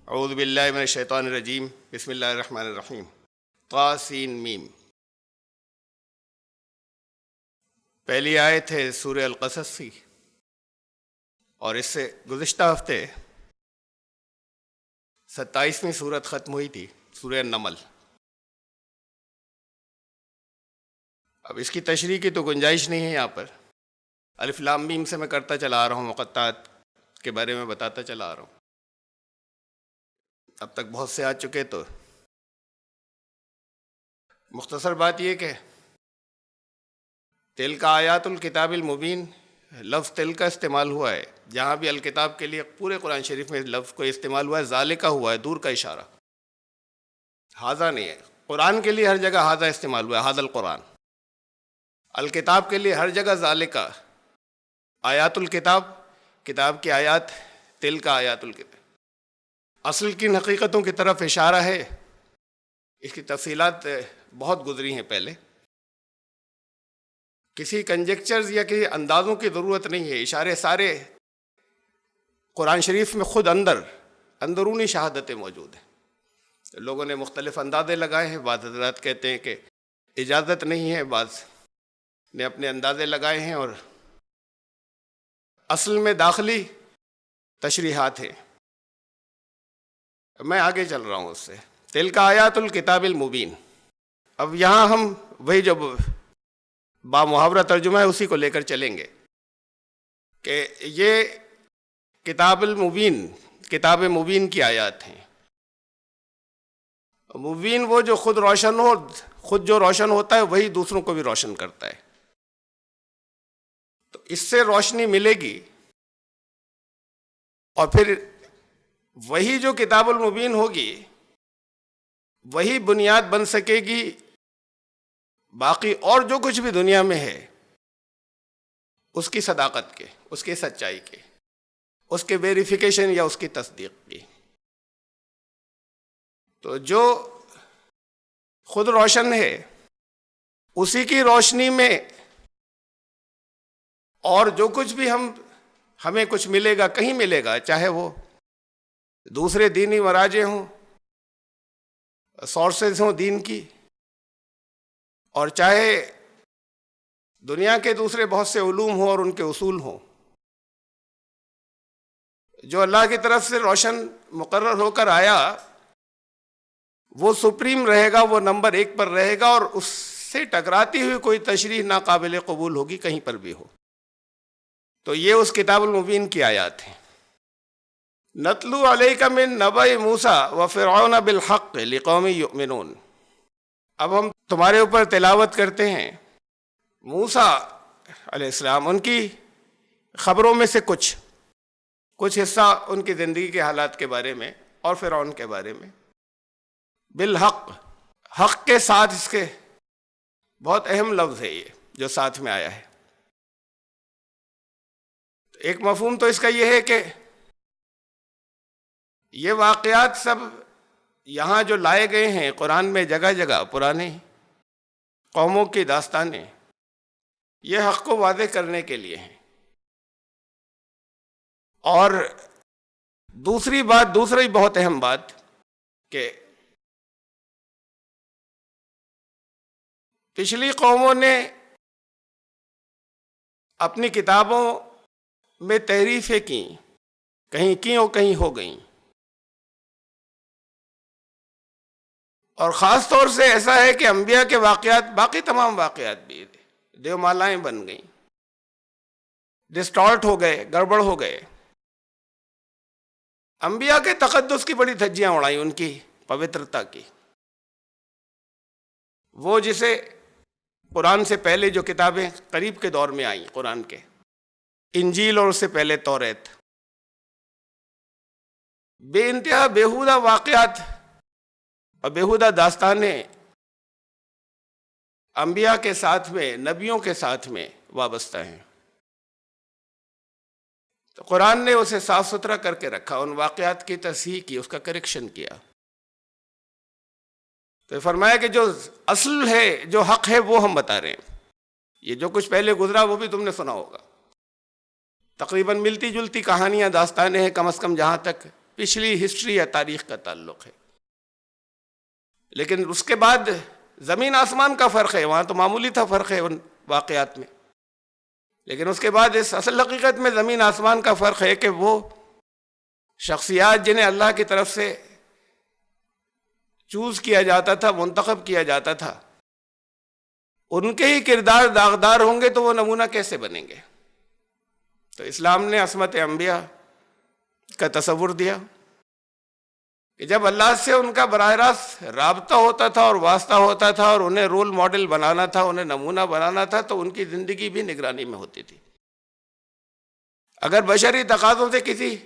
اعوذ باللہ من الشیطان الرجیم بسم اللہ الرحمن الرحیم طاسین میم۔ پہلی آیت ہے سورہ القصص کی، اور اس سے گزشتہ ہفتے 27ویں سورت ختم ہوئی تھی، سورہ النمل۔ اب اس کی تشریح کی تو گنجائش نہیں ہے یہاں پر، الف لام میم سے میں کرتا چلا آ رہا ہوں، مقطعات کے بارے میں بتاتا چلا آ رہا ہوں، اب تک بہت سے آ چکے۔ تو مختصر بات یہ کہ تل کا آیات الکتاب المبین، لفظ تل کا استعمال ہوا ہے جہاں بھی الکتاب کے لیے پورے قرآن شریف میں لفظ کو استعمال ہوا ہے، ذالکہ ہوا ہے، دور کا اشارہ، ہذا نہیں ہے۔ قرآن کے لیے ہر جگہ ہذا استعمال ہوا ہے، ھذا القرآن۔ الکتاب کے لیے ہر جگہ ذالکہ، آیات الکتاب، کتاب کی آیات، تل کا آیات الکتاب، اصل کی حقیقتوں کی طرف اشارہ ہے۔ اس کی تفصیلات بہت گزری ہیں پہلے، کسی کنجیکچرز یا کسی اندازوں کی ضرورت نہیں ہے، اشارے سارے قرآن شریف میں خود اندرونی شہادتیں موجود ہیں۔ لوگوں نے مختلف اندازے لگائے ہیں، بعض حضرات کہتے ہیں کہ اجازت نہیں ہے، بعض نے اپنے اندازے لگائے ہیں، اور اصل میں داخلی تشریحات ہیں۔ میں آگے چل رہا ہوں اس سے، تل کا آیات الکتاب المبین۔ اب یہاں ہم وہی جو با محاورہ ترجمہ ہے اسی کو لے کر چلیں گے کہ یہ کتاب المبین، کتاب مبین کی آیات ہیں۔ مبین وہ جو خود روشن ہو، خود جو روشن ہوتا ہے وہی دوسروں کو بھی روشن کرتا ہے، تو اس سے روشنی ملے گی، اور پھر وہی جو کتاب المبین ہوگی وہی بنیاد بن سکے گی باقی اور جو کچھ بھی دنیا میں ہے اس کی صداقت کے، اس کی سچائی کے، اس کے ویریفیکیشن یا اس کی تصدیق کی۔ تو جو خود روشن ہے اسی کی روشنی میں اور جو کچھ بھی ہمیں کچھ ملے گا، کہیں ملے گا، چاہے وہ دوسرے دینی مراجع ہوں، سورسز ہوں دین کی، اور چاہے دنیا کے دوسرے بہت سے علوم ہوں اور ان کے اصول ہوں، جو اللہ کی طرف سے روشن مقرر ہو کر آیا وہ سپریم رہے گا، وہ نمبر 1 پر رہے گا، اور اس سے ٹکراتی ہوئی کوئی تشریح ناقابل قبول ہوگی کہیں پر بھی ہو۔ تو یہ اس کتاب المبین کی آیات ہیں۔ نتلو علیک من نبأ موسیٰ وفرعون بالحق لقوم یؤمنون۔ اب ہم تمہارے اوپر تلاوت کرتے ہیں موسیٰ علیہ السلام، ان کی خبروں میں سے کچھ حصہ ان کی زندگی کے حالات کے بارے میں اور فرعون کے بارے میں، بالحق، حق کے ساتھ، اس کے بہت اہم لفظ ہے یہ جو ساتھ میں آیا ہے۔ ایک مفہوم تو اس کا یہ ہے کہ یہ واقعات سب یہاں جو لائے گئے ہیں قرآن میں جگہ جگہ، پرانے قوموں کی داستانیں، یہ حق کو واضح کرنے کے لیے ہیں۔ اور دوسری بہت اہم بات کہ پچھلی قوموں نے اپنی کتابوں میں تحریفیں کی، کہیں کی اور کہیں ہو گئیں، اور خاص طور سے ایسا ہے کہ انبیاء کے واقعات، باقی تمام واقعات بھی دیومالائیں بن گئیں، ڈسٹارٹ ہو گئے، گڑبڑ ہو گئے۔ انبیاء کے تقدس کی بڑی دھجیاں اڑائیں، ان کی پوترتا کی، وہ جسے قرآن سے پہلے جو کتابیں قریب کے دور میں آئیں، قرآن کے انجیل اور اس سے پہلے توریت، بے انتہا بیہودہ واقعات اور بیہودہ داستانیں انبیاء کے ساتھ میں، نبیوں کے ساتھ میں وابستہ ہیں۔ تو قرآن نے اسے صاف ستھرا کر کے رکھا، ان واقعات کی تصحیح کی، اس کا کریکشن کیا۔ تو فرمایا کہ جو اصل ہے، جو حق ہے، وہ ہم بتا رہے ہیں۔ یہ جو کچھ پہلے گزرا وہ بھی تم نے سنا ہوگا، تقریباً ملتی جلتی کہانیاں، داستانیں ہیں، کم از کم جہاں تک پچھلی ہسٹری یا تاریخ کا تعلق ہے. لیکن اس کے بعد زمین آسمان کا فرق ہے، وہاں تو معمولی تھا فرق ہے ان واقعات میں. لیکن اس کے بعد اس اصل حقیقت میں زمین آسمان کا فرق ہے کہ وہ شخصیات جنہیں اللہ کی طرف سے چوز کیا جاتا تھا، منتخب کیا جاتا تھا، ان کے ہی کردار داغدار ہوں گے تو وہ نمونہ کیسے بنیں گے؟ تو اسلام نے عصمت انبیاء کا تصور دیا کہ جب اللہ سے ان کا براہ راست رابطہ ہوتا تھا اور واسطہ ہوتا تھا اور انہیں رول ماڈل بنانا تھا، انہیں نمونہ بنانا تھا، تو ان کی زندگی بھی نگرانی میں ہوتی تھی. اگر بشری تقاضوں سے کسی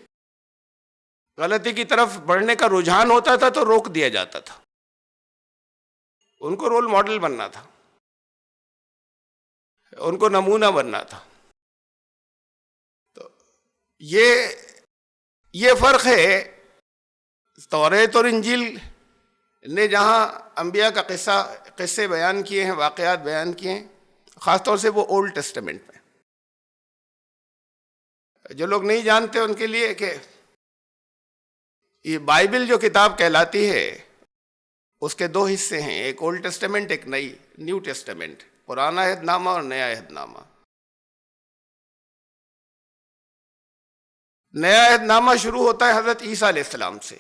غلطی کی طرف بڑھنے کا رجحان ہوتا تھا تو روک دیا جاتا تھا. ان کو رول ماڈل بننا تھا، ان کو نمونہ بننا تھا. تو یہ فرق ہے. توریت اور انجیل نے جہاں انبیاء کا قصے بیان کیے ہیں، واقعات بیان کیے ہیں، خاص طور سے وہ اولڈ ٹیسٹمنٹ میں. جو لوگ نہیں جانتے ان کے لیے کہ یہ بائبل جو کتاب کہلاتی ہے اس کے دو حصے ہیں، ایک اولڈ ٹیسٹمنٹ، ایک نیو ٹیسٹمنٹ، پرانا عہد نامہ اور نیا عہد نامہ. نیا عہد نامہ شروع ہوتا ہے حضرت عیسیٰ علیہ السلام سے.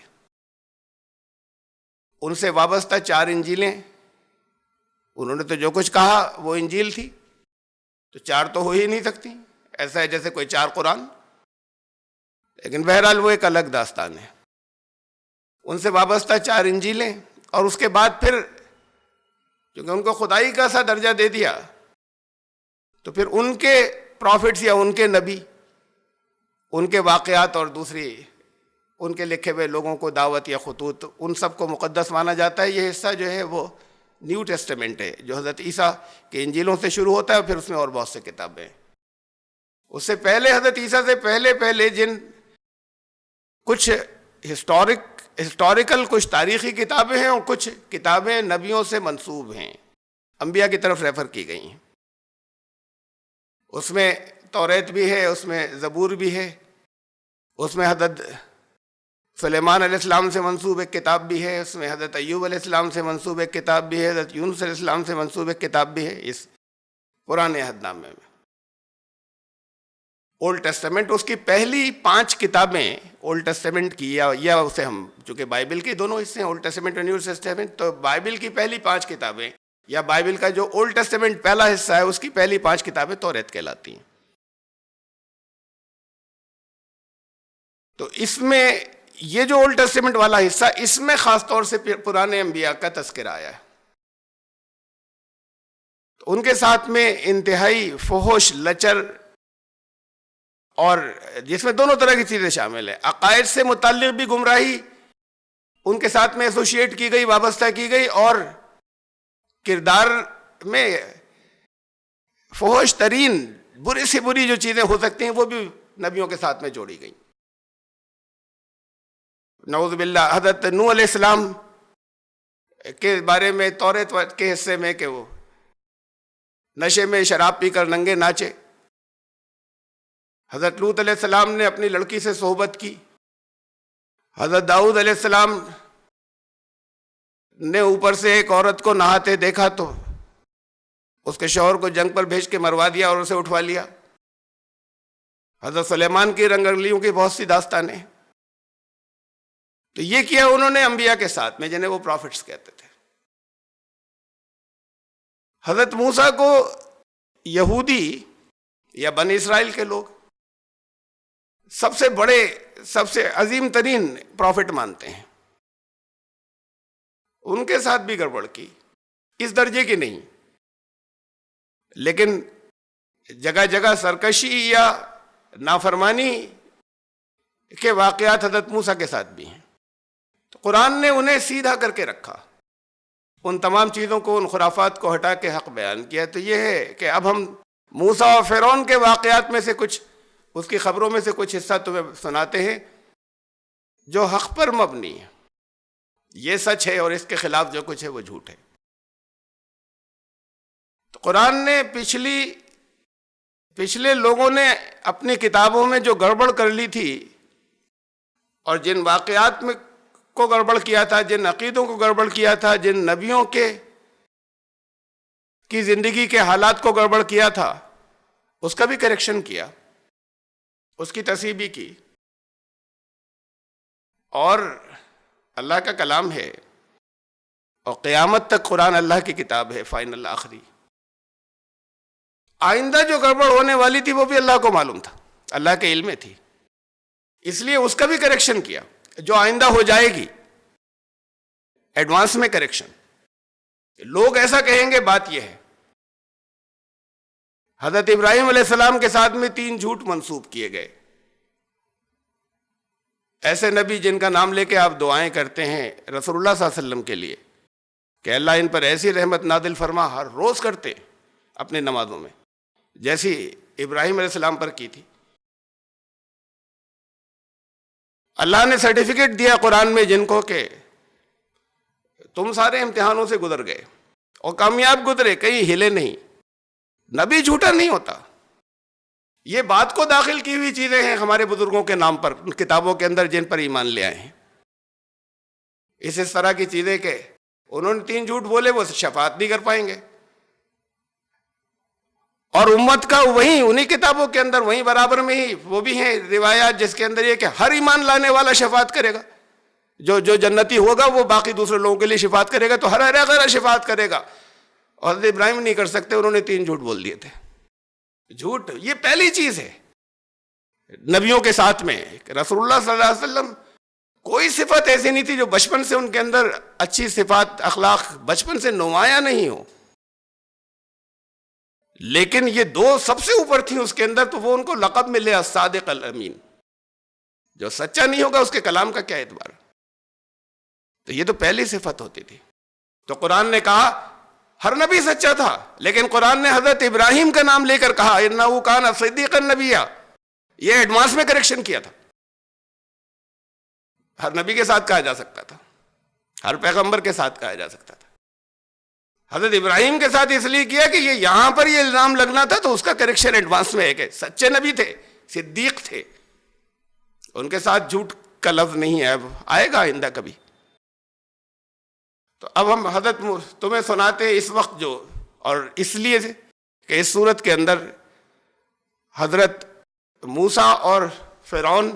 ان سے وابستہ 4 انجیلیں، انہوں نے تو جو کچھ کہا وہ انجیل تھی، تو 4 تو ہو ہی نہیں سکتی. ایسا ہے جیسے کوئی 4 قرآن. لیکن بہرحال وہ ایک الگ داستان ہے. ان سے وابستہ 4 انجیلیں، اور اس کے بعد پھر چونکہ ان کو خدائی کا سا درجہ دے دیا تو پھر ان کے پروفٹس یا ان کے نبی، ان کے واقعات اور دوسری ان کے لکھے ہوئے لوگوں کو دعوت یا خطوط، ان سب کو مقدس مانا جاتا ہے. یہ حصہ جو ہے وہ نیو ٹیسٹمنٹ ہے، جو حضرت عیسیٰ کے انجیلوں سے شروع ہوتا ہے، اور پھر اس میں اور بہت سے کتابیں ہیں. اس سے پہلے حضرت عیسیٰ سے پہلے جن کچھ ہسٹوریکل کچھ تاریخی کتابیں ہیں، اور کچھ کتابیں نبیوں سے منسوب ہیں، انبیاء کی طرف ریفر کی گئی ہیں. اس میں توریت بھی ہے، اس میں زبور بھی ہے، اس میں حضرت سلیمان علیہ السلام سے منسوب ایک کتاب بھی ہے، اس میں حضرت ایوب علیہ السلام سے منسوب ایک کتاب بھی ہے، حضرت یونس علیہ السلام سے منسوب ایک کتاب بھی ہے اس پرانے عہد نامے میں. اولڈ ٹیسٹمنٹ، اس کی پہلی 5 کتابیں اولڈ ٹیسٹمنٹ کی، یا اسے ہم چونکہ بائبل کے دونوں حصے ہیں اولڈ ٹیسٹمنٹ اور نیو ٹیسٹمنٹ، تو بائبل کی پہلی 5 کتابیں یا بائبل کا جو اولڈ ٹیسٹمنٹ پہلا حصہ ہے اس کی پہلی 5 کتابیں توریت کہلاتی ہیں. تو اس میں یہ جو اولڈ ٹیسٹمنٹ والا حصہ، اس میں خاص طور سے پرانے انبیاء کا تذکرہ آیا ہے. تو ان کے ساتھ میں انتہائی فحش، لچر، اور جس میں دونوں طرح کی چیزیں شامل ہیں. عقائد سے متعلق بھی گمراہی ان کے ساتھ میں ایسوشیٹ کی گئی، وابستہ کی گئی، اور کردار میں فحش ترین، بری سے بری جو چیزیں ہو سکتی ہیں وہ بھی نبیوں کے ساتھ میں جوڑی گئی. نعوذ باللہ حضرت نوح علیہ السلام کے بارے میں توریت کے حصے میں کہ وہ نشے میں شراب پی کر ننگے ناچے. حضرت لوط علیہ السلام نے اپنی لڑکی سے صحبت کی. حضرت داؤد علیہ السلام نے اوپر سے ایک عورت کو نہاتے دیکھا تو اس کے شوہر کو جنگ پر بھیج کے مروا دیا اور اسے اٹھوا لیا. حضرت سلیمان کی رنگرلیوں کی بہت سی داستانیں. تو یہ کیا انہوں نے انبیاء کے ساتھ میں، جنہیں وہ پروفٹس کہتے تھے. حضرت موسیٰ کو یہودی یا بنی اسرائیل کے لوگ سب سے بڑے، سب سے عظیم ترین پروفٹ مانتے ہیں. ان کے ساتھ بھی گڑبڑ کی، اس درجے کی نہیں، لیکن جگہ جگہ سرکشی یا نافرمانی کے واقعات حضرت موسیٰ کے ساتھ بھی ہیں. تو قرآن نے انہیں سیدھا کر کے رکھا، ان تمام چیزوں کو، ان خرافات کو ہٹا کے حق بیان کیا. تو یہ ہے کہ اب ہم موسیٰ اور فرعون کے واقعات میں سے کچھ، اس کی خبروں میں سے کچھ حصہ تمہیں سناتے ہیں جو حق پر مبنی ہے. یہ سچ ہے اور اس کے خلاف جو کچھ ہے وہ جھوٹ ہے. تو قرآن نے پچھلے لوگوں نے اپنی کتابوں میں جو گڑبڑ کر لی تھی اور جن واقعات میں کو گڑبڑ کیا تھا، جن عقیدوں کو گڑبڑ کیا تھا، جن نبیوں کی زندگی کے حالات کو گڑبڑ کیا تھا، اس کا بھی کریکشن کیا، اس کی تصحیح بھی کی. اور اللہ کا کلام ہے اور قیامت تک قرآن اللہ کی کتاب ہے، فائنل آخری. آئندہ جو گڑبڑ ہونے والی تھی وہ بھی اللہ کو معلوم تھا، اللہ کے علم میں تھی، اس لیے اس کا بھی کریکشن کیا. جو آئندہ ہو جائے گی ایڈوانس میں کریکشن. لوگ ایسا کہیں گے، بات یہ ہے حضرت ابراہیم علیہ السلام کے ساتھ میں 3 جھوٹ منسوب کیے گئے. ایسے نبی جن کا نام لے کے آپ دعائیں کرتے ہیں رسول اللہ صلی اللہ علیہ وسلم کے لیے کہ اللہ ان پر ایسی رحمت نازل فرما، ہر روز کرتے اپنے نمازوں میں، جیسی ابراہیم علیہ السلام پر کی تھی. اللہ نے سرٹیفکیٹ دیا قرآن میں جن کو کہ تم سارے امتحانوں سے گزر گئے اور کامیاب گزرے، کہیں ہلے نہیں. نبی جھوٹا نہیں ہوتا. یہ بات کو داخل کی ہوئی چیزیں ہیں ہمارے بزرگوں کے نام پر کتابوں کے اندر جن پر ایمان لے آئے ہیں. اس طرح کی چیزیں کہ انہوں نے 3 جھوٹ بولے، وہ شفاعت نہیں کر پائیں گے. اور امت کا وہیں انہی کتابوں کے اندر وہیں برابر میں ہی وہ بھی ہیں روایات جس کے اندر یہ کہ ہر ایمان لانے والا شفاعت کرے گا. جو جنتی ہوگا وہ باقی دوسرے لوگوں کے لیے شفاعت کرے گا، تو ہر غیر شفاعت کرے گا. اور حضرت ابراہیم نہیں کر سکتے، انہوں نے 3 جھوٹ بول دیے تھے. جھوٹ یہ پہلی چیز ہے نبیوں کے ساتھ میں. رسول اللہ صلی اللہ علیہ وسلم کوئی صفت ایسی نہیں تھی جو بچپن سے ان کے اندر اچھی صفات اخلاق بچپن سے نمایاں نہیں ہو، لیکن یہ 2 سب سے اوپر تھیں اس کے اندر، تو وہ ان کو لقب ملے الصادق الامین. جو سچا نہیں ہوگا اس کے کلام کا کیا اعتبار. تو یہ تو پہلی صفت ہوتی تھی. تو قرآن نے کہا ہر نبی سچا تھا، لیکن قرآن نے حضرت ابراہیم کا نام لے کر کہا انہ کان صدیقا نبیا. یہ ایڈوانس میں کریکشن کیا تھا. ہر نبی کے ساتھ کہا جا سکتا تھا، ہر پیغمبر کے ساتھ کہا جا سکتا تھا. حضرت ابراہیم کے ساتھ اس لیے کیا کہ یہ یہاں پر یہ الزام لگنا تھا، تو اس کا کریکشن ایڈوانس میں ہے کہ سچے نبی تھے، صدیق تھے، ان کے ساتھ جھوٹ کا لفظ نہیں ہے، اب آئے گا آئندہ کبھی. تو اب ہم حضرت تمہیں سناتے ہیں اس وقت جو، اور اس لیے کہ اس صورت کے اندر حضرت موسیٰ اور فرعون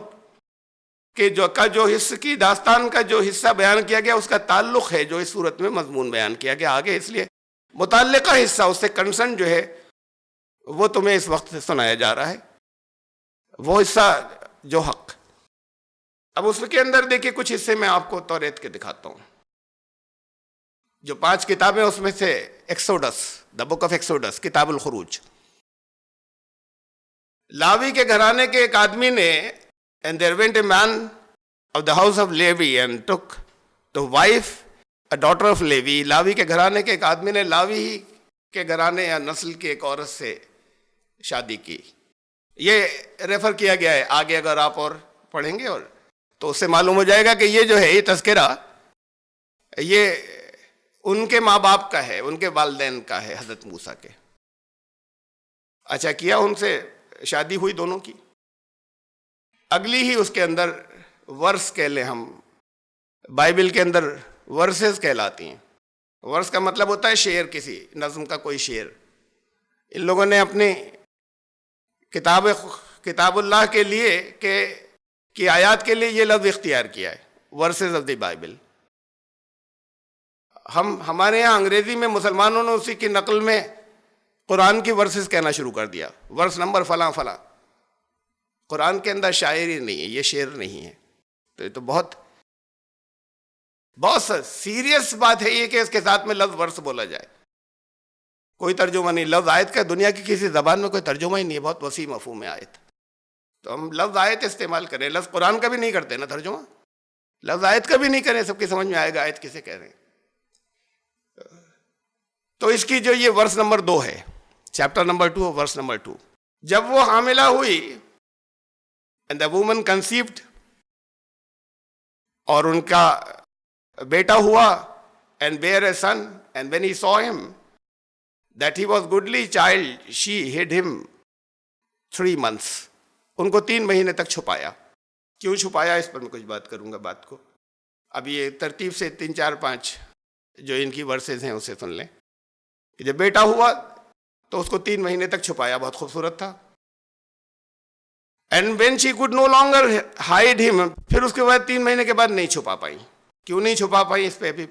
کے جو حصہ کی داستان کا جو حصہ بیان کیا گیا اس کا تعلق ہے جو اس صورت میں مضمون بیان کیا گیا آگے، اس لیے متعلقہ حصہ اس سے کنسرن جو ہے وہ تمہیں اس وقت سنایا جا رہا ہے، وہ حصہ جو حق. اب اس کے اندر دیکھیے کچھ حصے میں آپ کو توریت کے دکھاتا ہوں. جو 5 کتابیں اس میں سے Exodus, the book of Exodus, کتاب الخروج. لاوی کے گھرانے کے ایک آدمی نے And there went a man of the house of Levi and took to wife a daughter of Levi. لاوی کے گھرانے کے ایک آدمی نے لاوی کے گھرانے یا نسل کی ایک عورت سے شادی کی. یہ ریفر کیا گیا ہے آگے، اگر آپ اور پڑھیں گے اور تو اس سے معلوم ہو جائے گا کہ یہ جو ہے یہ تذکرہ یہ ان کے ماں باپ کا ہے، ان کے والدین کا ہے، حضرت موسیٰ کے. اچھا کیا ان سے شادی ہوئی دونوں کی. اگلی ہی اس کے اندر ورس کہہ لیں ہم، بائبل کے اندر ورسز کہلاتی ہیں. ورس کا مطلب ہوتا ہے شعر، کسی نظم کا کوئی شعر. ان لوگوں نے اپنی کتاب اللہ کے لیے کہ آیات کے لیے یہ لفظ اختیار کیا ہے، ورسز آف دی بائبل. ہمارے یہاں انگریزی میں مسلمانوں نے اسی کی نقل میں قرآن کی ورسز کہنا شروع کر دیا، ورس نمبر فلاں فلاں. قرآن کے اندر شاعری نہیں ہے، یہ شعر نہیں ہے. تو یہ تو بہت سیریس بات ہے یہ کہ اس کے ساتھ میں لفظ ورس بولا جائے. کوئی ترجمہ نہیں. لفظ آیت کا دنیا کی کسی زبان میں کوئی ترجمہ ہی نہیں ہے، بہت وسیع مفہوم ہے آیت. تو ہم لفظ آیت استعمال کریں، لفظ قرآن کا بھی نہیں کرتے نا ترجمہ، لفظ آیت کا بھی نہیں کریں، سب کی سمجھ میں آئے گا آیت کسے کہہ رہے ہیں. تو اس کی جو یہ ورس نمبر 2 ہے، چیپٹر نمبر 2 ورس نمبر 2. جب وہ حاملہ ہوئی and the woman conceived، اور ان کا بیٹا ہوا and bare a son, and when he saw him that he was goodly child she hid him 3 months. ان کو 3 مہینے تک چھپایا. کیوں چھپایا اس پر میں کچھ بات کروں گا بات کو. اب یہ ترتیب سے 3 4 5 جو ان کی ورسز ہیں اسے سن لیں کہ جب بیٹا ہوا تو اس کو 3 مہینے تک چھپایا, بہت خوبصورت تھا. And when she could no longer hide him, پھر اس کے بعد 3 مہینے کے بعد نہیں چھپا پائی. کیوں نہیں چھپا پائی اس پہ بھی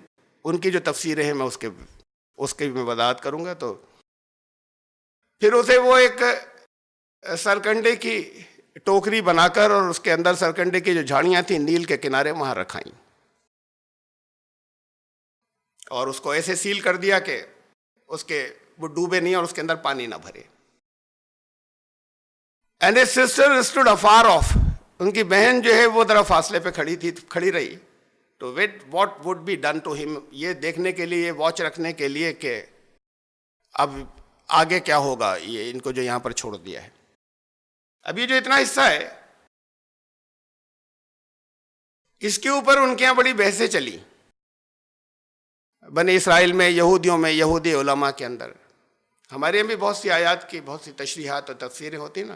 ان کی جو تفسیریں ہیں میں اس کی میں وضاحت کروں گا. تو پھر اسے وہ ایک سرکنڈے کی ٹوکری بنا کر اور اس کے اندر سرکنڈے کی جو جھاڑیاں تھیں نیل کے کنارے وہاں رکھائیں اور اس کو ایسے سیل کر دیا کہ وہ ڈوبے نہیں اور اس کے اندر پانی نہ بھرے. And a sister stood afar off, ان کی بہن جو ہے وہ ذرا فاصلے پہ کھڑی رہی to wait what would be done to him, یہ دیکھنے کے لیے, واچ رکھنے کے لیے کہ اب آگے کیا ہوگا یہ ان کو جو یہاں پر چھوڑ دیا ہے. اب یہ جو اتنا حصہ ہے اس کے اوپر ان کے یہاں بڑی بحثیں چلی بنی اسرائیل میں, یہودیوں میں, یہودی علماء کے اندر. ہمارے یہاں بھی بہت سی آیات کی بہت سی تشریحات اور تفسیریں ہوتی نا,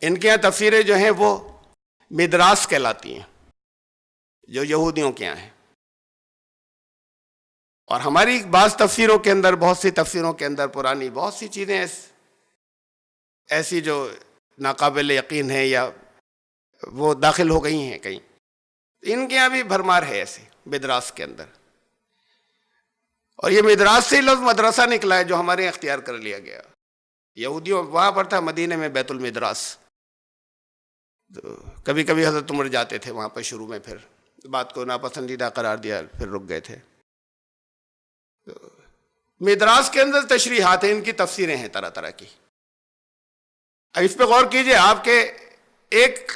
ان کے یہاں تفسیریں جو ہیں وہ مدراس کہلاتی ہیں جو یہودیوں کے یہاں ہیں. اور ہماری بعض تفسیروں کے اندر, بہت سی تفسیروں کے اندر پرانی بہت سی چیزیں ایسی جو ناقابل یقین ہے یا وہ داخل ہو گئی ہیں کہیں. ان کے یہاں بھی بھرمار ہے ایسے مدراس کے اندر. اور یہ مدراس سے لفظ مدرسہ نکلا ہے جو ہمارے یہاں اختیار کر لیا گیا. یہودیوں وہاں پر تھا مدینے میں بیت المدراس, تو کبھی کبھی حضرت عمر جاتے تھے وہاں پر شروع میں, پھر بات کو ناپسندیدہ قرار دیا, پھر رک گئے تھے. مدراس کے اندر تشریحات ہیں, ان کی تفسیریں ہیں طرح طرح کی. اب اس پہ غور کیجئے, آپ کے ایک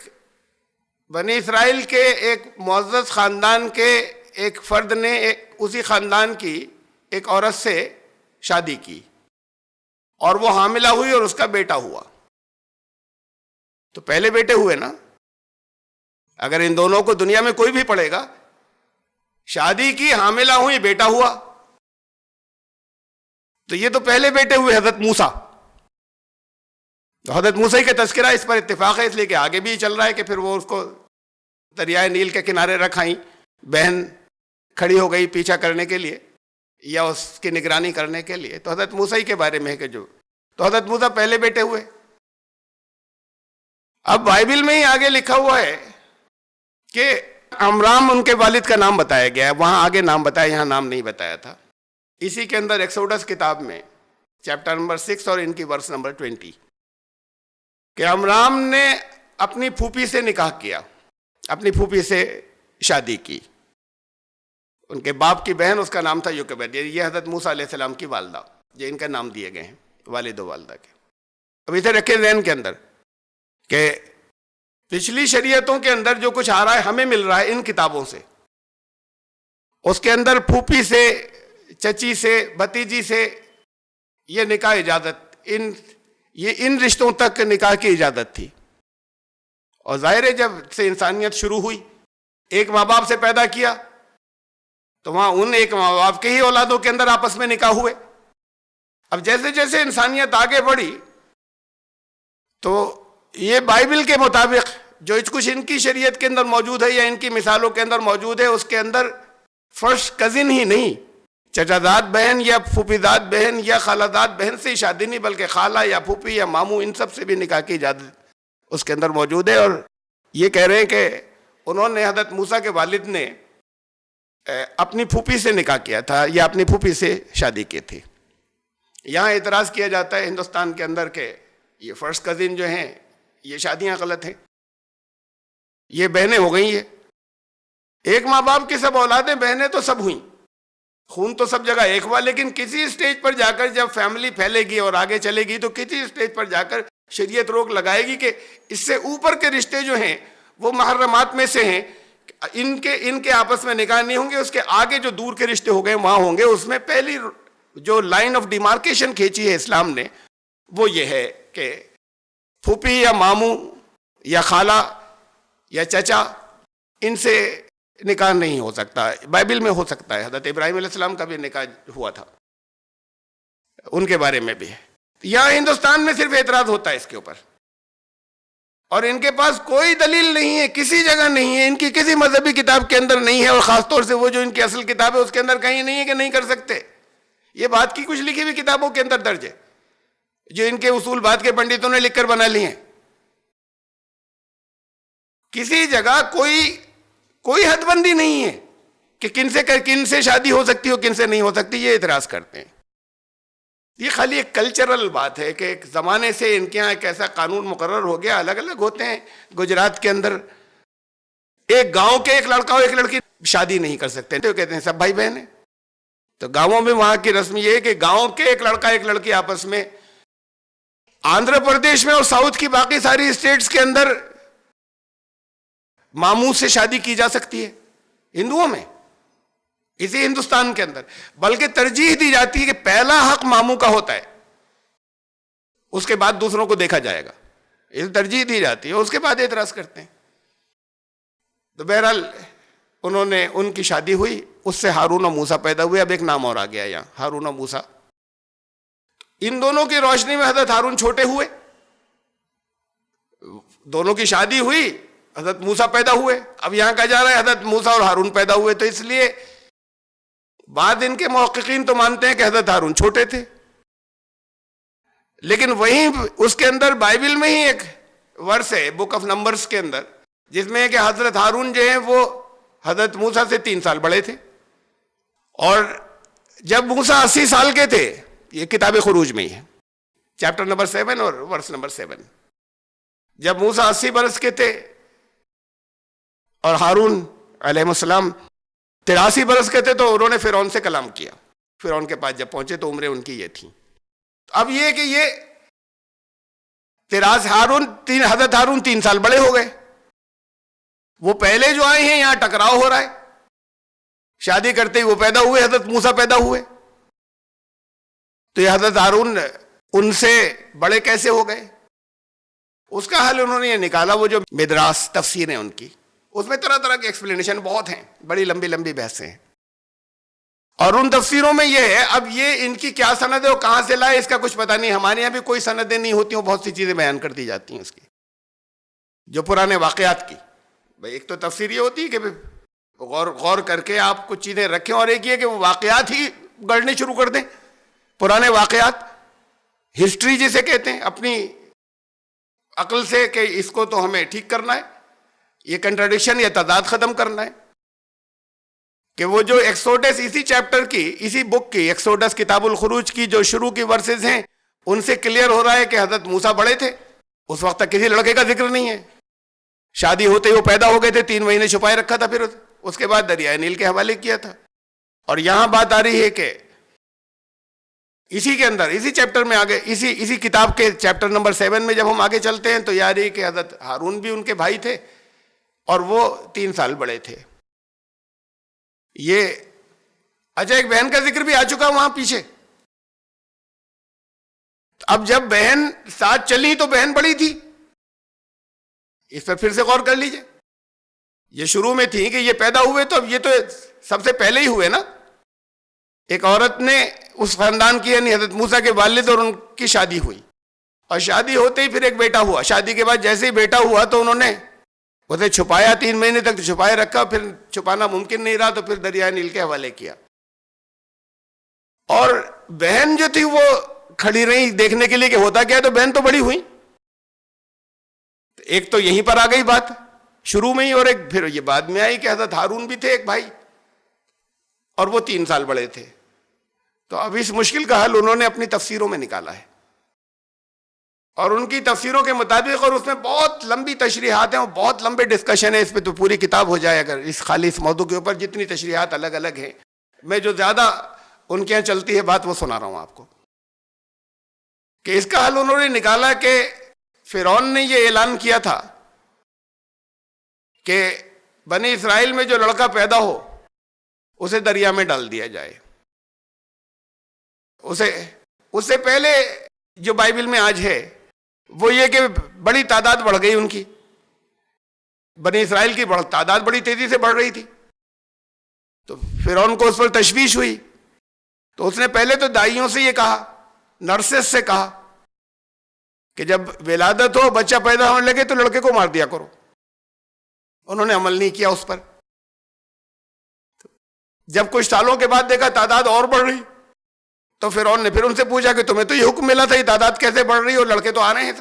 بنی اسرائیل کے ایک معزز خاندان کے ایک فرد نے اسی خاندان کی ایک عورت سے شادی کی اور وہ حاملہ ہوئی اور اس کا بیٹا ہوا. تو پہلے بیٹے ہوئے نا, اگر ان دونوں کو دنیا میں کوئی بھی پڑھے گا, شادی کی, حاملہ ہوئی, بیٹا ہوا, تو یہ تو پہلے بیٹے ہوئے حضرت موسیٰ. تو حضرت موسیٰ کا تذکرہ اس پر اتفاق ہے, اس لیے کہ آگے بھی چل رہا ہے کہ پھر وہ اس کو دریائے نیل کے کنارے رکھائیں, بہن کھڑی ہو گئی پیچھا کرنے کے لیے یا اس کی نگرانی کرنے کے لیے. تو حضرت موسیٰ کے بارے میں ہے کہ تو حضرت موسیٰ پہلے بیٹے ہوئے. اب بائبل میں ہی آگے لکھا ہوا ہے کہ عمرام ان کے والد کا نام بتایا گیا ہے, وہاں آگے نام بتایا, یہاں نام نہیں بتایا تھا. اسی کے اندر ایکسوڈس کتاب میں چیپٹر نمبر 6 اور ان کی ورس نمبر 20 کہ عمرام نے اپنی پھوپھی سے نکاح کیا, اپنی پھوپھی سے شادی کی. ان کے باپ کی بہن, اس کا نام تھا یوکبید. یہ حضرت موسیٰ علیہ السلام کی والدہ, جو ان کا نام دیے گئے ہیں والد و والدہ کے. اب اسے رکھے ذہن کے اندر کہ پچھلی شریعتوں کے اندر جو کچھ آ رہا ہے ہمیں مل رہا ہے ان کتابوں سے, اس کے اندر پھوپھی سے, چچی سے, بھتیجی سے یہ نکاح اجازت, یہ ان رشتوں تک نکاح کی اجازت تھی. اور ظاہر ہے جب سے انسانیت شروع ہوئی, ایک ماں باپ سے پیدا کیا تو وہاں ان ایک ماں باپ کے ہی اولادوں کے اندر آپس میں نکاح ہوئے. اب جیسے جیسے انسانیت آگے بڑھی تو یہ بائبل کے مطابق جو کچھ ان کی شریعت کے اندر موجود ہے یا ان کی مثالوں کے اندر موجود ہے, اس کے اندر فرسٹ کزن ہی نہیں, چچازاد بہن یا پھوپھیزاد بہن یا خالازاد بہن سے ہی شادی نہیں, بلکہ خالہ یا پھوپھی یا ماموں ان سب سے بھی نکاح کی اجازت اس کے اندر موجود ہے. اور یہ کہہ رہے ہیں کہ انہوں نے, حضرت موسیٰ کے والد نے اپنی پھوپھی سے نکاح کیا تھا یا اپنی پھوپھی سے شادی کی تھی. یہاں اعتراض کیا جاتا ہے ہندوستان کے اندر کہ یہ فرسٹ کزن جو ہیں یہ شادیاں غلط ہیں, یہ بہنیں ہو گئی ہیں. ایک ماں باپ کی سب اولادیں بہنیں تو سب ہوئیں, خون تو سب جگہ ایک ہوا, لیکن کسی اسٹیج پر جا کر جب فیملی پھیلے گی اور آگے چلے گی تو کسی اسٹیج پر جا کر شریعت روک لگائے گی کہ اس سے اوپر کے رشتے جو ہیں وہ محرمات میں سے ہیں, ان کے آپس میں نکاح نہیں ہوں گے. اس کے آگے جو دور کے رشتے ہو گئے وہاں ہوں گے. اس میں پہلی جو لائن آف ڈیمارکیشن کھینچی ہے اسلام نے وہ یہ ہے کہ پھوپھی یا ماموں یا خالہ یا چچا ان سے نکاح نہیں ہو سکتا. بائبل میں ہو سکتا ہے, حضرت ابراہیم علیہ السلام کا بھی نکاح ہوا تھا, ان کے بارے میں بھی ہے. یہاں ہندوستان میں صرف اعتراض ہوتا ہے اس کے اوپر. اور ان کے پاس کوئی دلیل نہیں ہے، کسی جگہ نہیں ہے، ان کی کسی مذہبی کتاب کے اندر نہیں ہے، اور خاص طور سے وہ جو ان کی اصل کتاب ہے اس کے اندر کہیں نہیں ہے کہ نہیں کر سکتے. یہ بات کی کچھ لکھی ہوئی کتابوں کے اندر درج ہے جو ان کے اصول بات کے پنڈتوں نے لکھ کر بنا لی ہیں. کسی جگہ کوئی حد بندی نہیں ہے کہ کن سے شادی ہو سکتی ہو، کن سے نہیں ہو سکتی. یہ اعتراض کرتے ہیں. یہ خالی ایک کلچرل بات ہے کہ ایک زمانے سے ان کے ہاں ایک ایسا قانون مقرر ہو گیا. الگ الگ ہوتے ہیں. گجرات کے اندر ایک گاؤں کے ایک لڑکا اور ایک لڑکی شادی نہیں کر سکتے، تو کہتے ہیں سب بھائی بہن ہیں. تو گاؤں میں وہاں کی رسم یہ ہے کہ گاؤں کے ایک لڑکا ایک لڑکی آپس میں، آندھرا پردیش میں اور ساؤتھ کی باقی ساری اسٹیٹس کے اندر ماموں سے شادی کی جا سکتی ہے ہندوؤں میں، اسی ہندوستان کے اندر. بلکہ ترجیح دی جاتی ہے کہ پہلا حق ماموں کا ہوتا ہے، اس کے بعد دوسروں کو دیکھا جائے گا. اس ترجیح دی جاتی ہے، اس کے بعد اعتراض کرتے ہیں. تو بہرحال انہوں نے، ان کی شادی ہوئی، اس سے ہارون و موسیٰ پیدا ہوئے. اب ایک نام اور آ گیا یہاں، ہارون و موسیٰ. ان دونوں کی روشنی میں حضرت ہارون چھوٹے ہوئے، دونوں کی شادی ہوئی، حضرت موسیٰ پیدا ہوئے. اب یہاں کہا جا رہا ہے حضرت موسیٰ اور ہارون پیدا ہوئے، تو اس لیے بعد ان کے محققین تو مانتے ہیں کہ حضرت ہارون چھوٹے تھے. لیکن وہیں اس کے اندر بائبل میں ہی ایک ورس ہے بک آف نمبرز کے اندر، جس میں ہے کہ حضرت ہارون جو ہیں وہ حضرت موسیٰ سے 3 سال بڑے تھے. اور جب موسیٰ 80 سال کے تھے، یہ کتاب خروج میں ہی ہے، چیپٹر نمبر 7 اور ورس نمبر 7. جب موسیٰ 80 برس کے تھے اور ہارون علیہ السلام 83 برس کے تھے، تو انہوں نے فرعون سے کلام کیا. فرعون کے پاس جب پہنچے تو عمریں ان کی یہ تھیں. اب یہ کہ یہ حضرت ہارون 3 سال بڑے ہو گئے. وہ پہلے جو آئے ہیں یہاں ٹکراؤ ہو رہا ہے، شادی کرتے ہی وہ پیدا ہوئے، حضرت موسیٰ پیدا ہوئے. تو یہ حضرت ہارون ان سے بڑے کیسے ہو گئے؟ اس کا حل انہوں نے یہ نکالا. وہ جو مدراس تفسیر ہیں ان کی، اس میں طرح طرح کے ایکسپلینیشن بہت ہیں، بڑی لمبی لمبی بحثیں ہیں. اور ان تفسیروں میں یہ ہے، اب یہ ان کی کیا سند ہے، وہ کہاں سے لائے، اس کا کچھ پتہ نہیں. ہمارے یہاں بھی کوئی سندیں نہیں ہوتی ہیں، بہت سی چیزیں بیان کر دی جاتی ہیں اس کی، جو پرانے واقعات کی. بھئی ایک تو تفسیر یہ ہوتی ہے کہ غور کر کے آپ کچھ چیزیں رکھیں، اور ایک یہ کہ وہ واقعات ہی گڑھنے شروع کر دیں. پرانے واقعات، ہسٹری جسے کہتے ہیں، اپنی عقل سے کہ اس کو تو ہمیں ٹھیک کرنا ہے، یہ کنٹراڈکشن یا تضاد ختم کرنا ہے. کہ وہ جو ایکسوڈس، اسی چیپٹر کی، اسی بک کی، ایکسوڈس کتاب الخروج کی جو شروع کی ورسز ہیں، ان سے کلیئر ہو رہا ہے کہ حضرت موسیٰ بڑے تھے. اس وقت تک کسی لڑکے کا ذکر نہیں ہے. شادی ہوتے ہی وہ پیدا ہو گئے تھے، 3 مہینے چھپائے رکھا تھا، پھر اس کے بعد دریائے نیل کے حوالے کیا تھا. اور یہاں بات آ رہی ہے کہ اسی کے اندر، اسی چیپٹر میں آگے، اسی کتاب کے چیپٹر نمبر 7 میں جب ہم آگے چلتے ہیں تو یہ آ رہی ہے کہ حضرت ہارون بھی ان کے بھائی تھے اور وہ 3 سال بڑے تھے. یہ اچھا، ایک بہن کا ذکر بھی آ چکا وہاں پیچھے. اب جب بہن ساتھ چلی تو بہن بڑی تھی، اس پر پھر سے غور کر لیجئے. یہ شروع میں تھی کہ یہ پیدا ہوئے، تو اب یہ تو سب سے پہلے ہی ہوئے نا. ایک عورت نے اس خاندان کی، یعنی حضرت موسیٰ کے والد، اور ان کی شادی ہوئی، اور شادی ہوتے ہی پھر ایک بیٹا ہوا. شادی کے بعد جیسے ہی بیٹا ہوا تو انہوں نے اسے چھپایا، 3 مہینے تک چھپائے رکھا، پھر چھپانا ممکن نہیں رہا تو پھر دریائے نیل کے حوالے کیا. اور بہن جو تھی وہ کھڑی رہی دیکھنے کے لیے کہ ہوتا کیا ہے، تو بہن تو بڑی ہوئی. ایک تو یہیں پر آ گئی بات شروع میں ہی، اور ایک پھر یہ بعد میں آئی کہ حضرت ہارون بھی تھے ایک بھائی، اور وہ 3 سال بڑے تھے. تو اب اس مشکل کا حل انہوں نے اپنی تفسیروں میں نکالا ہے، اور ان کی تفسیروں کے مطابق، اور اس میں بہت لمبی تشریحات ہیں اور بہت لمبے ڈسکشن ہے. اس پہ تو پوری کتاب ہو جائے اگر اس خالی اس موضوع کے اوپر، جتنی تشریحات الگ الگ ہیں. میں جو زیادہ ان کے یہاں چلتی ہے بات وہ سنا رہا ہوں آپ کو، کہ اس کا حل انہوں نے نکالا کہ فرعون نے یہ اعلان کیا تھا کہ بنی اسرائیل میں جو لڑکا پیدا ہو اسے دریا میں ڈال دیا جائے. اس سے پہلے جو بائبل میں آج ہے وہ یہ کہ بڑی تعداد بڑھ گئی ان کی، بنی اسرائیل کی تعداد بڑی تیزی سے بڑھ رہی تھی. تو فرعون کو اس پر تشویش ہوئی، تو اس نے پہلے تو دائیوں سے یہ کہا، نرسز سے کہا کہ جب ولادت ہو, بچہ پیدا ہونے لگے تو لڑکے کو مار دیا کرو. انہوں نے عمل نہیں کیا اس پر. جب کچھ سالوں کے بعد دیکھا تعداد اور بڑھ رہی, تو فرعون نے پھر ان سے پوچھا کہ تمہیں تو یہ حکم ملا تھا, یہ تعداد کیسے بڑھ رہی اور لڑکے تو آ رہے ہیں.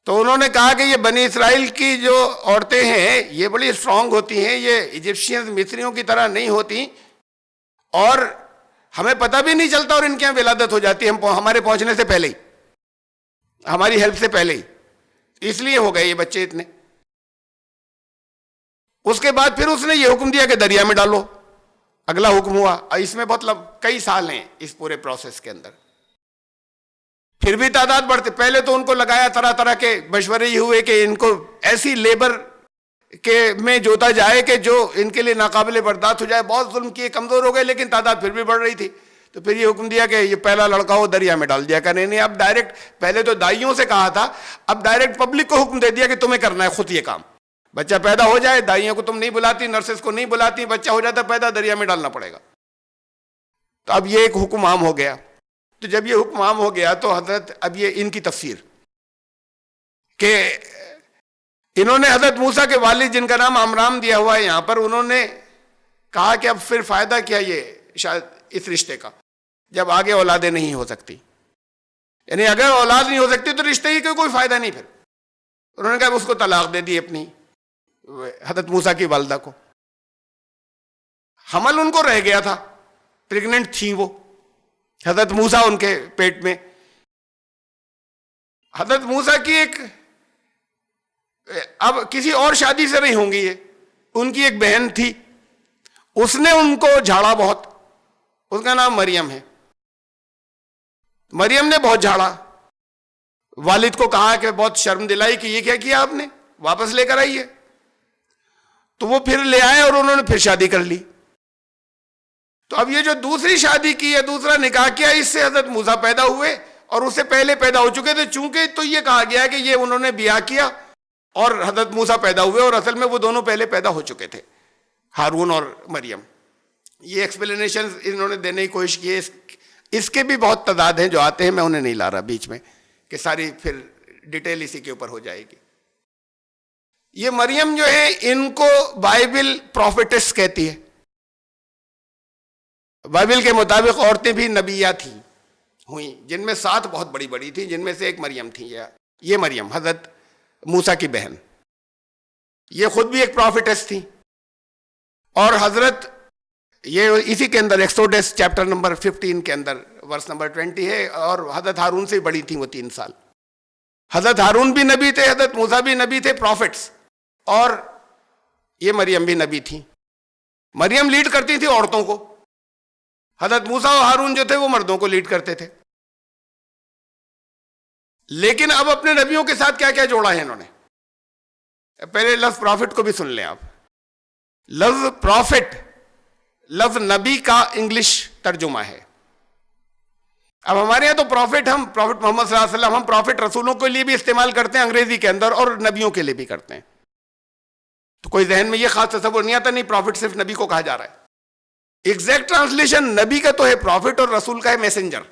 تو انہوں نے کہا کہ یہ بنی اسرائیل کی جو عورتیں ہیں یہ بڑی اسٹرانگ ہوتی ہیں, یہ ایجپشین مصریوں کی طرح نہیں ہوتی, اور ہمیں پتہ بھی نہیں چلتا, اور ان کے یہاں ولادت ہو جاتی ہے ہمارے پہنچنے سے پہلے ہی, ہماری ہیلپ سے پہلے ہی, اس لیے ہو گئے یہ بچے اتنے. اس کے بعد پھر اس نے یہ حکم دیا کہ دریا میں ڈالو, اگلا حکم ہوا. اس میں بہت کئی سال ہیں اس پورے پروسیس کے اندر. پھر بھی تعداد بڑھتے. پہلے تو ان کو لگایا, طرح طرح کے مشورے یہ ہوئے کہ ان کو ایسی لیبر کے میں جوتا جائے کہ جو ان کے لیے ناقابل برداشت ہو جائے. بہت ظلم کیے, کمزور ہو گئے, لیکن تعداد پھر بھی بڑھ رہی تھی. تو پھر یہ حکم دیا کہ یہ پہلا لڑکا ہو دریا میں ڈال دیا کریں. نہیں, اب ڈائریکٹ, پہلے تو دائیوں سے کہا تھا, اب ڈائریکٹ پبلک کو حکم دے دیا کہ تمہیں کرنا ہے خود یہ کام. بچہ پیدا ہو جائے, دائیوں کو تم نہیں بلاتی, نرسز کو نہیں بلاتی, بچہ ہو جاتا پیدا, دریا میں ڈالنا پڑے گا. تو اب یہ ایک حکم عام ہو گیا. تو جب یہ حکم عام ہو گیا تو حضرت, اب یہ ان کی تفسیر کہ انہوں نے حضرت موسیٰ کے والد جن کا نام عمرام دیا ہوا ہے یہاں پر, انہوں نے کہا کہ اب پھر فائدہ کیا یہ شاید اس رشتے کا, جب آگے اولادیں نہیں ہو سکتی, یعنی اگر اولاد نہیں ہو سکتی تو رشتے ہی کا کوئی فائدہ نہیں. پھر انہوں نے کہا اس کو طلاق دے دی اپنی حضرت موسیٰ کی والدہ کو. حمل ان کو رہ گیا تھا, پریگننٹ تھی وہ حضرت موسیٰ ان کے پیٹ میں. حضرت موسیٰ کی ایک, اب کسی اور شادی سے نہیں ہوں گی یہ, ان کی ایک بہن تھی, اس نے ان کو جھاڑا بہت, اس کا نام مریم ہے. مریم نے بہت جھاڑا, والد کو کہا کہ بہت شرم دلائی کہ یہ کیا کیا آپ نے, واپس لے کر آئیے. تو وہ پھر لے آئے اور انہوں نے پھر شادی کر لی. تو اب یہ جو دوسری شادی کی ہے, دوسرا نکاح کیا, اس سے حضرت موسیٰ پیدا ہوئے, اور اس سے پہلے پیدا ہو چکے تھے. چونکہ تو یہ کہا گیا کہ یہ انہوں نے بیاہ کیا اور حضرت موسیٰ پیدا ہوئے, اور اصل میں وہ دونوں پہلے پیدا ہو چکے تھے, ہارون اور مریم. یہ ایکسپلینیشن انہوں نے دینے کی کوشش کی ہے. اس کے بھی بہت تضاد ہیں جو آتے ہیں, میں انہیں نہیں لا رہا بیچ میں کہ ساری پھر ڈیٹیل اسی کے اوپر ہو جائے گی. یہ مریم جو ہے, ان کو بائبل پروفیٹس کہتی ہے. بائبل کے مطابق عورتیں بھی نبیہ تھیں ہوئیں, جن میں 7 بہت بڑی بڑی تھیں, جن میں سے ایک مریم تھی. یہ مریم حضرت موسیٰ کی بہن, یہ خود بھی ایک پروفیٹس تھی. اور حضرت, یہ اسی کے اندر ایکسوڈس چیپٹر نمبر 15 کے اندر ورس نمبر 20 ہے, اور حضرت ہارون سے بڑی تھیں وہ 3 سال. حضرت ہارون بھی نبی تھے, حضرت موسیٰ بھی نبی تھے, پروفیٹس, اور یہ مریم بھی نبی تھی. مریم لیڈ کرتی تھی عورتوں کو, حضرت موسیٰ اور ہارون جو تھے وہ مردوں کو لیڈ کرتے تھے. لیکن اب اپنے نبیوں کے ساتھ کیا کیا جوڑا ہے انہوں نے. پہلے لفظ پروفٹ کو بھی سن لیں آپ. لفظ پروفٹ لفظ نبی کا انگلش ترجمہ ہے. اب ہمارے یہاں تو پروفٹ, ہم پروفٹ محمد صلی اللہ علیہ وسلم, ہم پروفٹ رسولوں کے لیے بھی استعمال کرتے ہیں انگریزی کے اندر, اور نبیوں کے لیے بھی کرتے ہیں. تو کوئی ذہن میں یہ خاص تصور نہیں آتا, نہیں پروفٹ صرف نبی کو کہا جا رہا ہے. ایگزیکٹ ٹرانسلیشن نبی کا تو ہے پروفٹ, اور رسول کا ہے میسنجر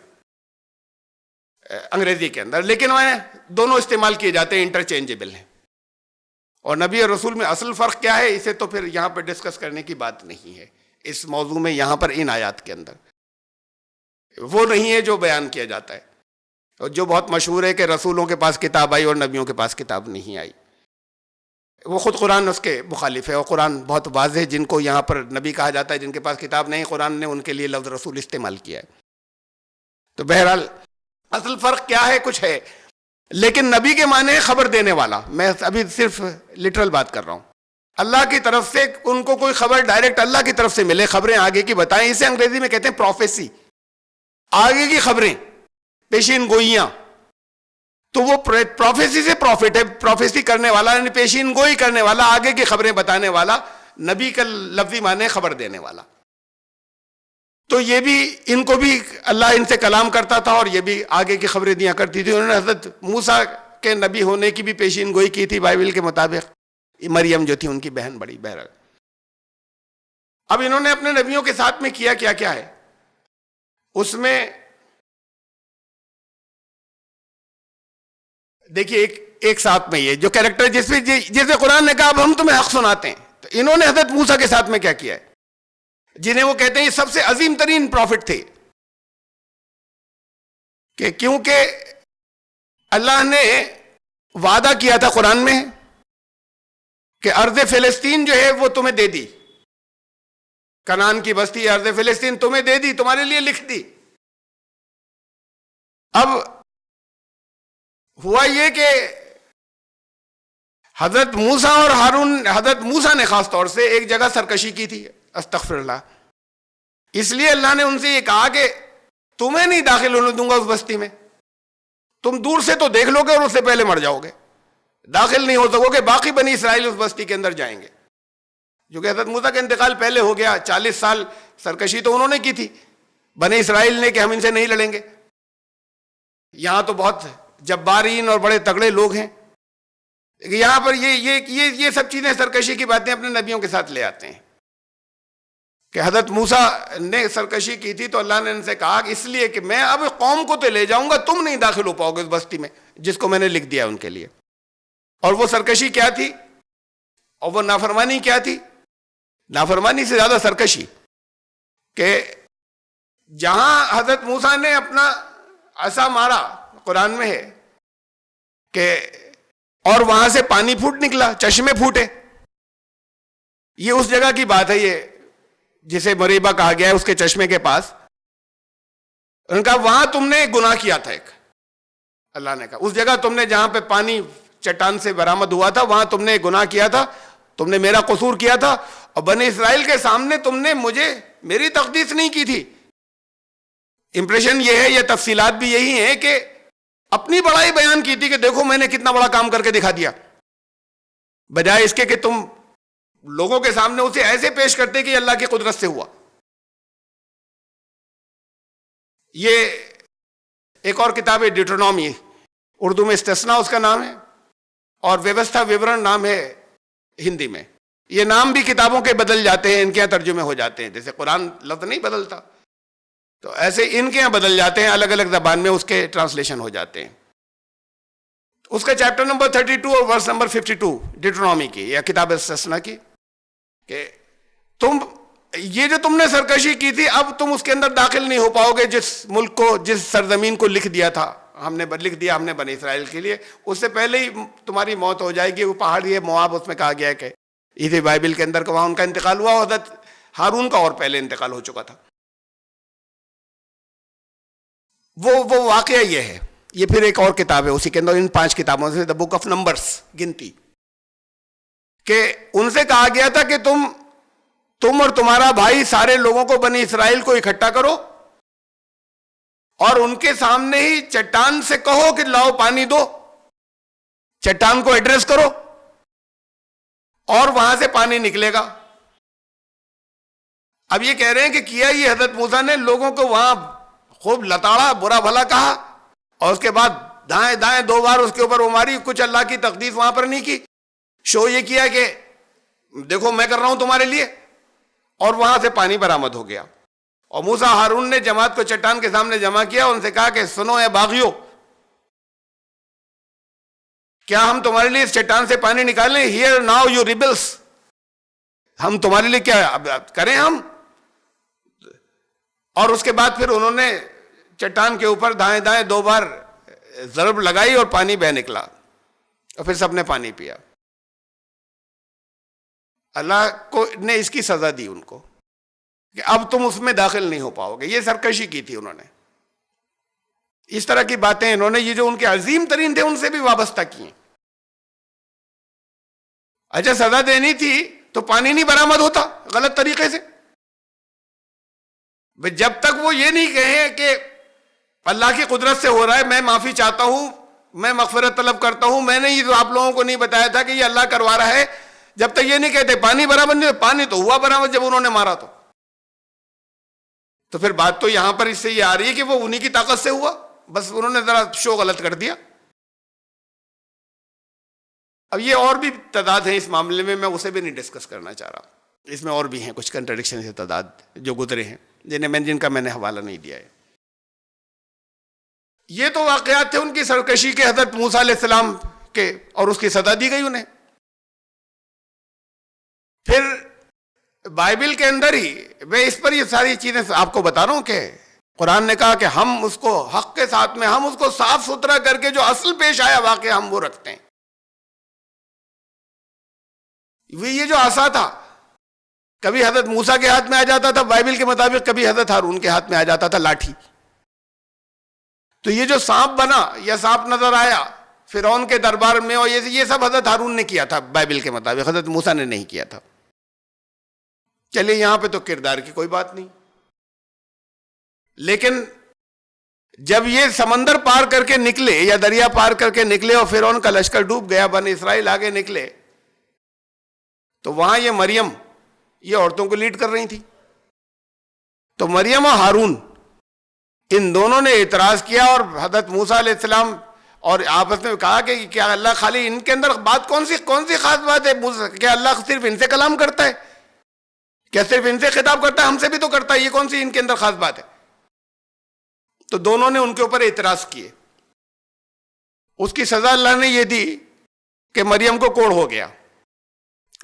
انگریزی کے اندر, لیکن وہ دونوں استعمال کیے جاتے ہیں, انٹرچینجبل ہیں. اور نبی اور رسول میں اصل فرق کیا ہے, اسے تو پھر یہاں پہ ڈسکس کرنے کی بات نہیں ہے اس موضوع میں. یہاں پر ان آیات کے اندر وہ نہیں ہے جو بیان کیا جاتا ہے, اور جو بہت مشہور ہے کہ رسولوں کے پاس کتاب آئی اور نبیوں کے پاس کتاب نہیں آئی. وہ خود قرآن اس کے مخالف ہے, اور قرآن بہت واضح ہے. جن کو یہاں پر نبی کہا جاتا ہے, جن کے پاس کتاب نہیں, قرآن نے ان کے لیے لفظ رسول استعمال کیا ہے. تو بہرحال اصل فرق کیا ہے, کچھ ہے, لیکن نبی کے معنی خبر دینے والا. میں ابھی صرف لٹرل بات کر رہا ہوں. اللہ کی طرف سے ان کو کوئی خبر ڈائریکٹ اللہ کی طرف سے ملے, خبریں آگے کی بتائیں. اسے انگریزی میں کہتے ہیں پروفیسی, آگے کی خبریں, پیشین گوئیاں. تو وہ پروفیسی سے پروفٹ ہے, پروفیسی کرنے والا یعنی پیشین گوئی کرنے والا, آگے کی خبریں بتانے والا. نبی کا لفظی معنی خبر دینے والا. تو یہ بھی, ان کو بھی اللہ ان سے کلام کرتا تھا, اور یہ بھی آگے کی خبریں دیا کرتی تھی. انہوں نے حضرت موسیٰ کے نبی ہونے کی بھی پیشین گوئی کی تھی بائبل کے مطابق. مریم جو تھی ان کی بہن بڑی. بہرحال اب انہوں نے اپنے نبیوں کے ساتھ میں کیا کیا ہے, اس میں دیکھیے ایک ساتھ میں یہ جو کیریکٹر جیسے قرآن نے کہا اب ہم تمہیں حق سناتے ہیں، تو انہوں نے حضرت موسیٰ کے ساتھ میں کیا کیا ہے، جنہیں وہ کہتے ہیں یہ سب سے عظیم ترین پروفٹ تھے، کہ کیونکہ اللہ نے وعدہ کیا تھا قرآن میں کہ ارض فلسطین جو ہے وہ تمہیں دے دی، کنعان کی بستی ارض فلسطین تمہیں دے دی، تمہارے لیے لکھ دی۔ اب ہوا یہ کہ حضرت موسیٰ اور ہارون، حضرت موسیٰ نے خاص طور سے ایک جگہ سرکشی کی تھی، استغفر اللہ، اس لیے اللہ نے ان سے یہ کہا کہ تمہیں نہیں داخل ہونے دوں گا اس بستی میں، تم دور سے تو دیکھ لو گے اور اس سے پہلے مر جاؤ گے، داخل نہیں ہو سکو گے، باقی بنی اسرائیل اس بستی کے اندر جائیں گے۔ جو کہ حضرت موسیٰ کا انتقال پہلے ہو گیا، 40 سال سرکشی تو انہوں نے کی تھی بنی اسرائیل نے کہ ہم ان سے نہیں لڑیں گے، یہاں تو بہت جبارین اور بڑے تگڑے لوگ ہیں، یہاں پر یہ سب چیزیں سرکشی کی باتیں اپنے نبیوں کے ساتھ لے آتے ہیں کہ حضرت موسیٰ نے سرکشی کی تھی تو اللہ نے ان سے کہا کہ اس لیے کہ میں اب قوم کو تو لے جاؤں گا، تم نہیں داخل ہو پاؤ گے اس بستی میں جس کو میں نے لکھ دیا ان کے لیے۔ اور وہ سرکشی کیا تھی اور وہ نافرمانی کیا تھی؟ نافرمانی سے زیادہ سرکشی کہ جہاں حضرت موسیٰ نے اپنا عصا مارا، قرآن میں ہے کہ اور وہاں سے پانی پھوٹ نکلا، چشمے پھوٹے، یہ اس جگہ کی بات ہے، یہ جسے مریبہ کہا گیا ہے اس کے چشمے کے پاس، ان کا وہاں تم نے گناہ کیا تھا ایک، اللہ نے کہا اس جگہ تم نے جہاں پہ پانی چٹان سے برآمد ہوا تھا وہاں تم نے گناہ کیا تھا، تم نے میرا قصور کیا تھا، اور بنی اسرائیل کے سامنے تم نے میری تقدیس نہیں کی تھی۔ امپریشن یہ ہے، یہ تفصیلات بھی یہی ہیں کہ اپنی بڑائی بیان کی تھی کہ دیکھو میں نے کتنا بڑا کام کر کے دکھا دیا، بجائے اس کے کہ تم لوگوں کے سامنے اسے ایسے پیش کرتے کہ اللہ کی قدرت سے ہوا۔ یہ ایک اور کتاب ہے ڈیوٹرونومی، اردو میں استثناء اس کا نام ہے، اور ویوستھا وورن نام ہے ہندی میں۔ یہ نام بھی کتابوں کے بدل جاتے ہیں، ان کے یہاں ترجمے ہو جاتے ہیں، جیسے قرآن لفظ نہیں بدلتا تو ایسے ان کے یہاں بدل جاتے ہیں، الگ الگ زبان میں اس کے ٹرانسلیشن ہو جاتے ہیں۔ اس کا چیپٹر نمبر 32 اور ورس نمبر 52 ڈیوٹرونومی کی یا کتاب استثناء کی، کہ یہ جو تم نے سرکشی کی تھی اب تم اس کے اندر داخل نہیں ہو پاؤ گے جس ملک کو، جس سرزمین کو لکھ دیا تھا ہم نے ہم نے بنی اسرائیل کے لیے، اس سے پہلے ہی تمہاری موت ہو جائے گی۔ وہ پہاڑی ہے مواب، اس میں کہا گیا ہے کہ یہ بائبل کے اندر وہاں ان کا انتقال ہوا، حضرت ہارون کا اور پہلے انتقال ہو چکا تھا۔ وہ واقعہ یہ ہے، یہ پھر ایک اور کتاب ہے اسی کے اندر، ان 5 کتابوں سے، دا بک آف نمبرز، گنتی، کہ ان سے کہا گیا تھا کہ تم اور تمہارا بھائی سارے لوگوں کو، بنی اسرائیل کو اکٹھا کرو اور ان کے سامنے ہی چٹان سے کہو کہ لاؤ پانی دو، چٹان کو ایڈریس کرو اور وہاں سے پانی نکلے گا۔ اب یہ کہہ رہے ہیں کہ کیا یہ حضرت موسیٰ نے لوگوں کو وہاں خوب لتاڑا، برا بھلا کہا، اور اس کے بعد دائیں دائیں 2 بار اس کے اوپر وہ ماری، کچھ اللہ کی تقدیس وہاں پر نہیں کی، شو یہ کیا کہ دیکھو میں کر رہا ہوں تمہارے لیے، اور وہاں سے پانی برآمد ہو گیا۔ اور موسیٰ ہارون نے جماعت کو چٹان کے سامنے جمع کیا، ان سے کہا کہ سنو اے باغیوں، کیا ہم تمہارے لیے اس چٹان سے پانی نکالیں؟ ہیئر ناؤ یو ریبلس، ہم تمہارے لیے کیا کریں ہم؟ اور اس کے بعد پھر انہوں نے چٹان کے اوپر دائیں دائیں 2 بار ضرب لگائی اور پانی بہ نکلا، اور پھر سب نے پانی پیا۔ اللہ کو نے اس کی سزا دی ان کو کہ اب تم اس میں داخل نہیں ہو پاؤ گے، یہ سرکشی کی تھی انہوں نے۔ اس طرح کی باتیں انہوں نے، یہ جو ان کے عظیم ترین تھے ان سے بھی وابستہ کی ہیں۔ اچھا سزا دینی تھی تو پانی نہیں برآمد ہوتا غلط طریقے سے؟ جب تک وہ یہ نہیں کہیں کہ اللہ کی قدرت سے ہو رہا ہے، میں معافی چاہتا ہوں، میں مغفرت طلب کرتا ہوں، میں نے یہ آپ لوگوں کو نہیں بتایا تھا کہ یہ اللہ کروا رہا ہے، جب تک یہ نہیں کہتے پانی برابر نہیں، پانی تو ہوا برابر جب انہوں نے مارا تو پھر بات تو یہاں پر اس سے یہ آ رہی ہے کہ وہ انہی کی طاقت سے ہوا، بس انہوں نے ذرا شو غلط کر دیا۔ اب یہ اور بھی تعداد ہیں اس معاملے میں اسے بھی نہیں ڈسکس کرنا چاہ رہا، اس میں اور بھی ہیں کچھ کنٹرڈکشن سے تعداد جو گزرے ہیں، جن کا میں نے حوالہ نہیں دیا ہے۔ یہ تو واقعات تھے ان کی سرکشی کے حضرت موسیٰ علیہ السلام کے، اور اس کی سزا دی گئی انہیں۔ پھر بائبل کے اندر ہی میں اس پر یہ ساری چیزیں آپ کو بتا رہا ہوں کہ قرآن نے کہا کہ ہم اس کو حق کے ساتھ میں، ہم اس کو صاف ستھرا کر کے جو اصل پیش آیا واقعہ ہم وہ رکھتے ہیں۔ یہ جو عصا تھا کبھی حضرت موسیٰ کے ہاتھ میں آ جاتا تھا بائبل کے مطابق، کبھی حضرت ہارون کے ہاتھ میں آ جاتا تھا لاٹھی۔ تو یہ جو سانپ بنا یا سانپ نظر آیا فرعون کے دربار میں، اور یہ سب حضرت ہارون نے کیا تھا بائبل کے مطابق، حضرت موسیٰ نے نہیں کیا تھا۔ چلیے یہاں پہ تو کردار کی کوئی بات نہیں، لیکن جب یہ سمندر پار کر کے نکلے یا دریا پار کر کے نکلے اور فرعون کا لشکر ڈوب گیا، بنی اسرائیل آگے نکلے، تو وہاں یہ مریم یہ عورتوں کو لیڈ کر رہی تھی۔ تو مریم اور ہارون ان دونوں نے اعتراض کیا، اور حضرت موسیٰ علیہ السلام اور آپس میں کہا کہ کیا اللہ خالی ان کے اندر بات کون سی خاص بات ہے؟ کیا اللہ صرف ان سے کلام کرتا ہے؟ کیا صرف ان سے خطاب کرتا ہے؟ ہم سے بھی تو کرتا ہے، یہ کون سی ان کے اندر خاص بات ہے؟ تو دونوں نے ان کے اوپر اعتراض کیے۔ اس کی سزا اللہ نے یہ دی کہ مریم کو کوڑ ہو گیا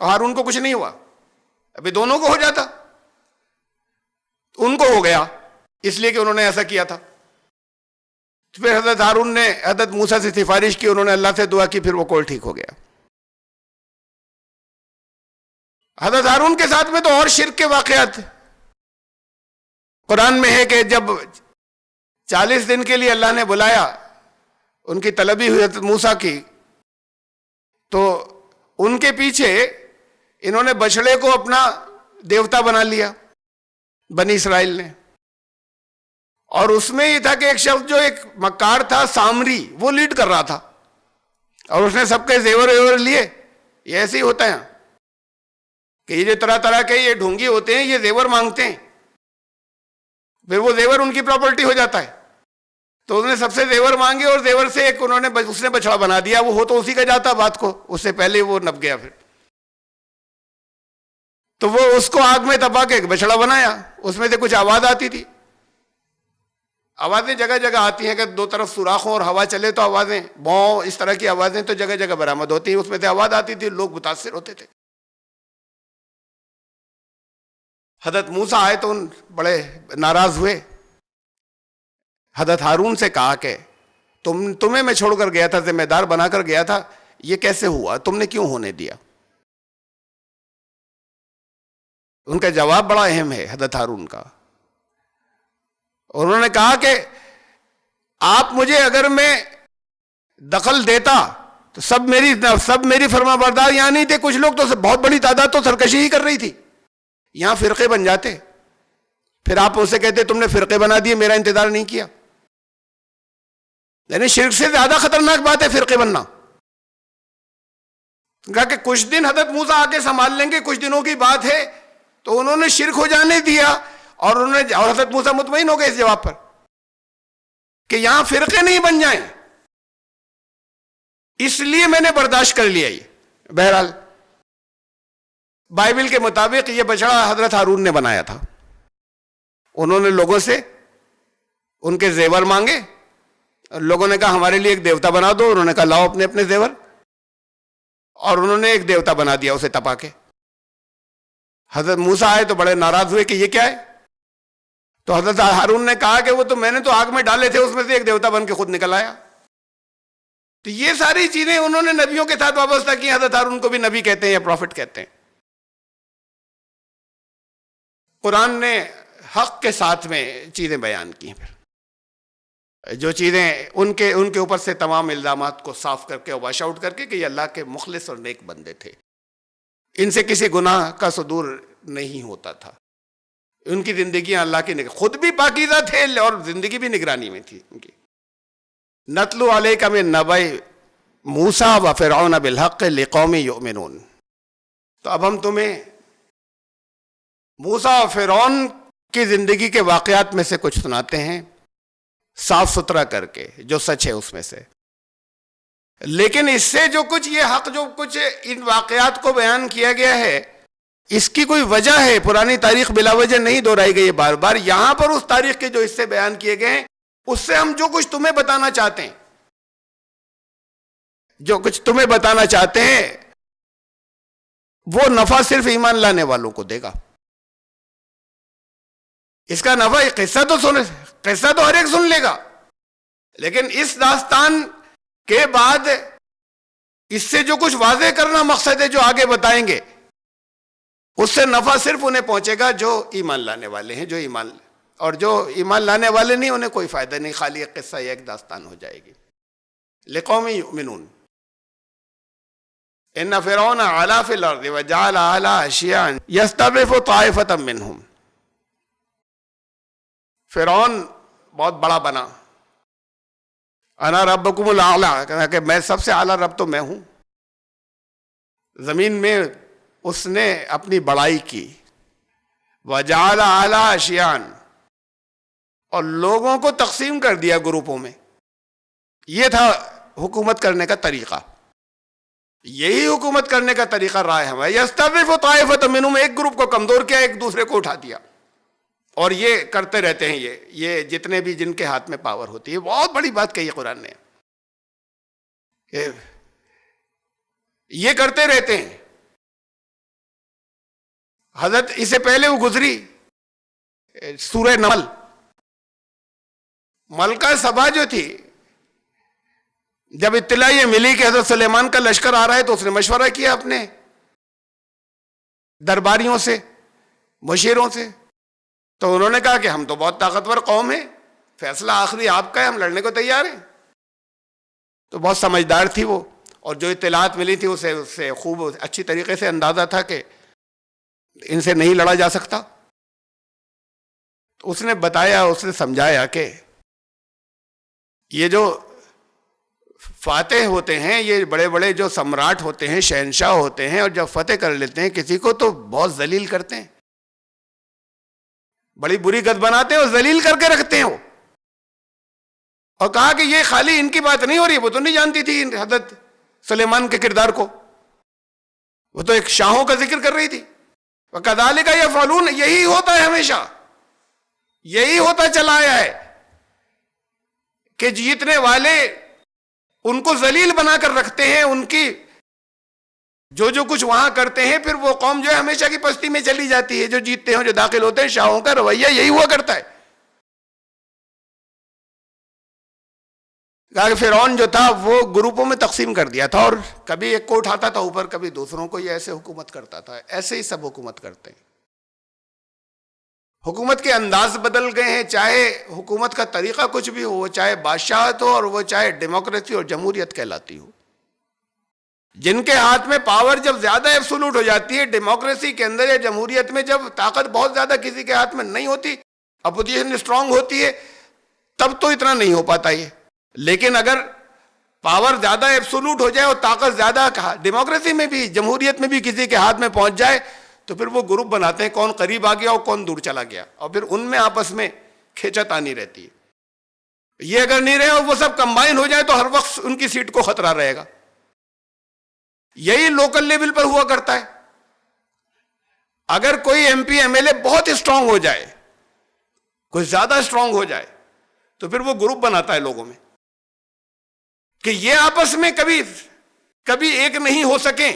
اور ہارون کو کچھ نہیں ہوا۔ ابھی دونوں کو ہو جاتا، ان کو ہو گیا اس لیے کہ انہوں نے ایسا کیا تھا۔ پھر حضرت ہارون نے حضرت موسیٰ سے سفارش کی، انہوں نے اللہ سے دعا کی، پھر وہ کوڑ ٹھیک ہو گیا۔ حضرت ہارون کے ساتھ میں تو اور شرک کے واقعات قرآن میں ہے کہ جب 40 دن کے لیے اللہ نے بلایا، ان کی طلبی ہوئی حضرت موسیٰ کی، تو ان کے پیچھے انہوں نے بچڑے کو اپنا دیوتا بنا لیا بنی اسرائیل نے۔ اور اس میں یہ تھا کہ ایک شخص جو ایک مکار تھا سامری، وہ لیڈ کر رہا تھا، اور اس نے سب کے زیور لیے۔ یہ ایسے ہی ہوتا ہے کہ یہ جو طرح طرح کے یہ ڈھونگی ہوتے ہیں، یہ زیور مانگتے ہیں، پھر وہ زیور ان کی پراپرٹی ہو جاتا ہے۔ تو انہوں نے سب سے زیور مانگے، اور زیور سے ایک اس نے بچڑا بنا دیا، وہ ہو تو اسی کا جاتا بات کو، اس سے پہلے وہ نپ گیا۔ پھر تو وہ اس کو آگ میں تپا کے بچڑا بنایا، اس میں سے کچھ آواز آتی تھی۔ آوازیں جگہ جگہ آتی ہیں کہ دو طرف سوراخ ہوں اور ہوا چلے تو آوازیں بوں، اس طرح کی آوازیں تو جگہ جگہ برآمد ہوتی ہیں، اس میں سے آواز آتی تھی، لوگ متاثر ہوتے تھے۔ حضرت موسیٰ آئے تو بڑے ناراض ہوئے، حضرت ہارون سے کہا کہ تمہیں میں چھوڑ کر گیا تھا، ذمہ دار بنا کر گیا تھا، یہ کیسے ہوا؟ تم نے کیوں ہونے دیا؟ ان کا جواب بڑا اہم ہے حضرت ہارون کا۔ انہوں نے کہا کہ آپ مجھے اگر میں دخل دیتا تو سب میری فرما بردار یہاں نہیں تھے، کچھ لوگ تو بہت بڑی تعداد تو سرکشی ہی کر رہی تھی، یہاں فرقے بن جاتے، پھر آپ اسے کہتے تم نے فرقے بنا دیے، میرا انتظار نہیں کیا۔ یعنی شرک سے زیادہ خطرناک بات ہے فرقے بننا۔ کہا کہ کچھ دن حضرت موسیٰ آگے سنبھال لیں گے، کچھ دنوں کی بات ہے، تو انہوں نے شرک ہو جانے دیا، اور حضرت موسیٰ مطمئن ہو گئے اس جواب پر کہ یہاں فرقے نہیں بن جائیں، اس لیے میں نے برداشت کر لیا۔ یہ بہرحال بائبل کے مطابق یہ بچڑا حضرت ہارون نے بنایا تھا۔ انہوں نے لوگوں سے ان کے زیور مانگے، لوگوں نے کہا ہمارے لیے ایک دیوتا بنا دو، انہوں نے کہا لاؤ اپنے اپنے زیور، اور انہوں نے ایک دیوتا بنا دیا اسے تپا کے۔ حضرت موسیٰ آئے تو بڑے ناراض ہوئے کہ یہ کیا ہے؟ تو حضرت ہارون نے کہا کہ وہ تو میں نے تو آگ میں ڈالے تھے، اس میں سے ایک دیوتا بن کے خود نکل آیا۔ تو یہ ساری چیزیں انہوں نے نبیوں کے ساتھ وابستہ کی۔ حضرت ہارون کو بھی نبی کہتے ہیں یا پروفٹ کہتے ہیں۔ قرآن نے حق کے ساتھ میں چیزیں بیان کی ہیں، پھر جو چیزیں ان کے اوپر سے تمام الزامات کو صاف کر کے واش آؤٹ کر کے کہ یہ اللہ کے مخلص اور نیک بندے تھے، ان سے کسی گناہ کا صدور نہیں ہوتا تھا، ان کی زندگیاں اللہ کی خود بھی پاکیزہ تھے اور زندگی بھی نگرانی میں تھی ان کی۔ نتلو علیک من نبأ موسیٰ و فرعون بالحق لقوم یؤمنون۔ تو اب ہم تمہیں موسیٰ و فرعون کی زندگی کے واقعات میں سے کچھ سناتے ہیں، صاف ستھرا کر کے جو سچ ہے اس میں سے۔ لیکن اس سے جو کچھ یہ حق جو کچھ ان واقعات کو بیان کیا گیا ہے، اس کی کوئی وجہ ہے، پرانی تاریخ بلا وجہ نہیں دہرائی گئی ہے بار بار۔ یہاں پر اس تاریخ کے جو حصے بیان کیے گئے ہیں اس سے ہم جو کچھ تمہیں بتانا چاہتے ہیں، جو کچھ تمہیں بتانا چاہتے ہیں وہ نفع صرف ایمان لانے والوں کو دے گا. اس کا نفع، قصہ تو ہر ایک سن لے گا، لیکن اس داستان کے بعد اس سے جو کچھ واضح کرنا مقصد ہے جو آگے بتائیں گے، اس سے نفع صرف انہیں پہنچے گا جو ایمان لانے والے ہیں، اور جو ایمان لانے والے نہیں انہیں کوئی فائدہ نہیں، خالی ایک قصہ یا ایک داستان ہو جائے گی. لقوم یؤمنون ان فرعون علا فی الارض وجعل اہلہا شیعا یستضعف طائفۃ منہم. فرعون بہت بڑا بنا، انا ربکم الاعلی، کہا کہ میں سب سے اعلیٰ رب تو میں ہوں. زمین میں اس نے اپنی بڑائی کی. وجعل اہلہا شیعا، اور لوگوں کو تقسیم کر دیا گروپوں میں. یہ تھا حکومت کرنے کا طریقہ، یہی حکومت کرنے کا طریقہ رائے ہمیں. یستضعف طائفۃ منہم، ایک گروپ کو کمزور کیا، ایک دوسرے کو اٹھا دیا. اور یہ کرتے رہتے ہیں، یہ جتنے بھی جن کے ہاتھ میں پاور ہوتی ہے. بہت بڑی بات کہی ہے قرآن نے، یہ کرتے رہتے ہیں. حضرت اس سے پہلے وہ گزری سورہ نمل، ملکہ سبا جو تھی، جب اطلاع یہ ملی کہ حضرت سلیمان کا لشکر آ رہا ہے تو اس نے مشورہ کیا اپنے درباریوں سے، مشیروں سے. تو انہوں نے کہا کہ ہم تو بہت طاقتور قوم ہیں، فیصلہ آخری آپ کا ہے، ہم لڑنے کو تیار ہیں. تو بہت سمجھدار تھی وہ، اور جو اطلاعات ملی تھی اسے خوب اچھی طریقے سے اندازہ تھا کہ ان سے نہیں لڑا جا سکتا. تو اس نے بتایا، اس نے سمجھایا کہ یہ جو فاتح ہوتے ہیں، یہ بڑے بڑے جو سمراٹ ہوتے ہیں، شہنشاہ ہوتے ہیں، اور جب فتح کر لیتے ہیں کسی کو تو بہت ذلیل کرتے ہیں، بڑی بری گد بناتے ہیں اور ذلیل کر کے رکھتے ہیں وہ. اور کہا کہ یہ خالی ان کی بات نہیں ہو رہی، وہ تو نہیں جانتی تھی حضرت سلیمان کے کردار کو، وہ تو ایک شاہوں کا ذکر کر رہی تھی. وَكَذَلِكَ يَفْعَلُونَ، یہی ہوتا ہے ہمیشہ، یہی ہوتا چلا آیا ہے کہ جیتنے والے ان کو ذلیل بنا کر رکھتے ہیں. ان کی جو کچھ وہاں کرتے ہیں، پھر وہ قوم جو ہے ہمیشہ کی پستی میں چلی جاتی ہے. جو جیتتے ہیں، جو داخل ہوتے ہیں، شاہوں کا رویہ یہی ہوا کرتا ہے. کہا کہ فرعون جو تھا وہ گروپوں میں تقسیم کر دیا تھا، اور کبھی ایک کو اٹھاتا تھا اوپر، کبھی دوسروں کو. یہ ایسے حکومت کرتا تھا. ایسے ہی سب حکومت کرتے ہیں. حکومت کے انداز بدل گئے ہیں، چاہے حکومت کا طریقہ کچھ بھی ہو، چاہے بادشاہت ہو اور وہ چاہے ڈیموکریسی اور جمہوریت کہلاتی ہو. جن کے ہاتھ میں پاور جب زیادہ ایبسولوٹ ہو جاتی ہے، ڈیموکریسی کے اندر یا جمہوریت میں جب طاقت بہت زیادہ کسی کے ہاتھ میں نہیں ہوتی، اپوزیشن اسٹرانگ ہوتی ہے، تب تو اتنا نہیں ہو پاتا یہ. لیکن اگر پاور زیادہ ایبسولوٹ ہو جائے اور طاقت زیادہ ڈیموکریسی میں بھی، جمہوریت میں بھی کسی کے ہاتھ میں پہنچ جائے، تو پھر وہ گروپ بناتے ہیں، کون قریب آ گیا اور کون دور چلا گیا، اور پھر ان میں آپس میں کھینچتانی رہتی ہے. یہ اگر نہیں رہے اور وہ سب کمبائن ہو جائے تو ہر وقت ان کی سیٹ کو خطرہ رہے گا. یہی لوکل لیول پر ہوا کرتا ہے. اگر کوئی M P M L A بہت اسٹرانگ ہو جائے، کوئی زیادہ اسٹرانگ ہو جائے، تو پھر وہ گروپ بناتا ہے لوگوں میں کہ یہ آپس میں کبھی ایک نہیں ہو سکیں.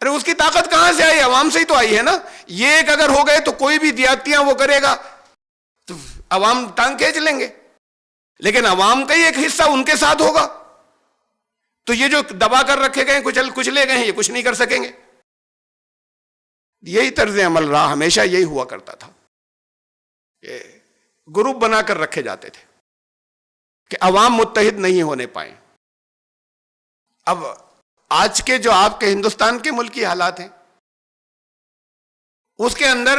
ارے اس کی طاقت کہاں سے آئی؟ عوام سے ہی تو آئی ہے نا. یہ ایک اگر ہو گئے تو کوئی بھی دیاتیاں وہ کرے گا تو عوام ٹانگ کھینچ لیں گے. لیکن عوام کا ہی ایک حصہ ان کے ساتھ ہوگا تو یہ جو دبا کر رکھے گئے، کچھ لے گئے ہیں، یہ کچھ نہیں کر سکیں گے. یہی طرز عمل رہا، ہمیشہ یہی ہوا کرتا تھا. یہ گروپ بنا کر رکھے جاتے تھے کہ عوام متحد نہیں ہونے پائیں. اب آج کے جو آپ کے ہندوستان کے ملکی حالات ہیں، اس کے اندر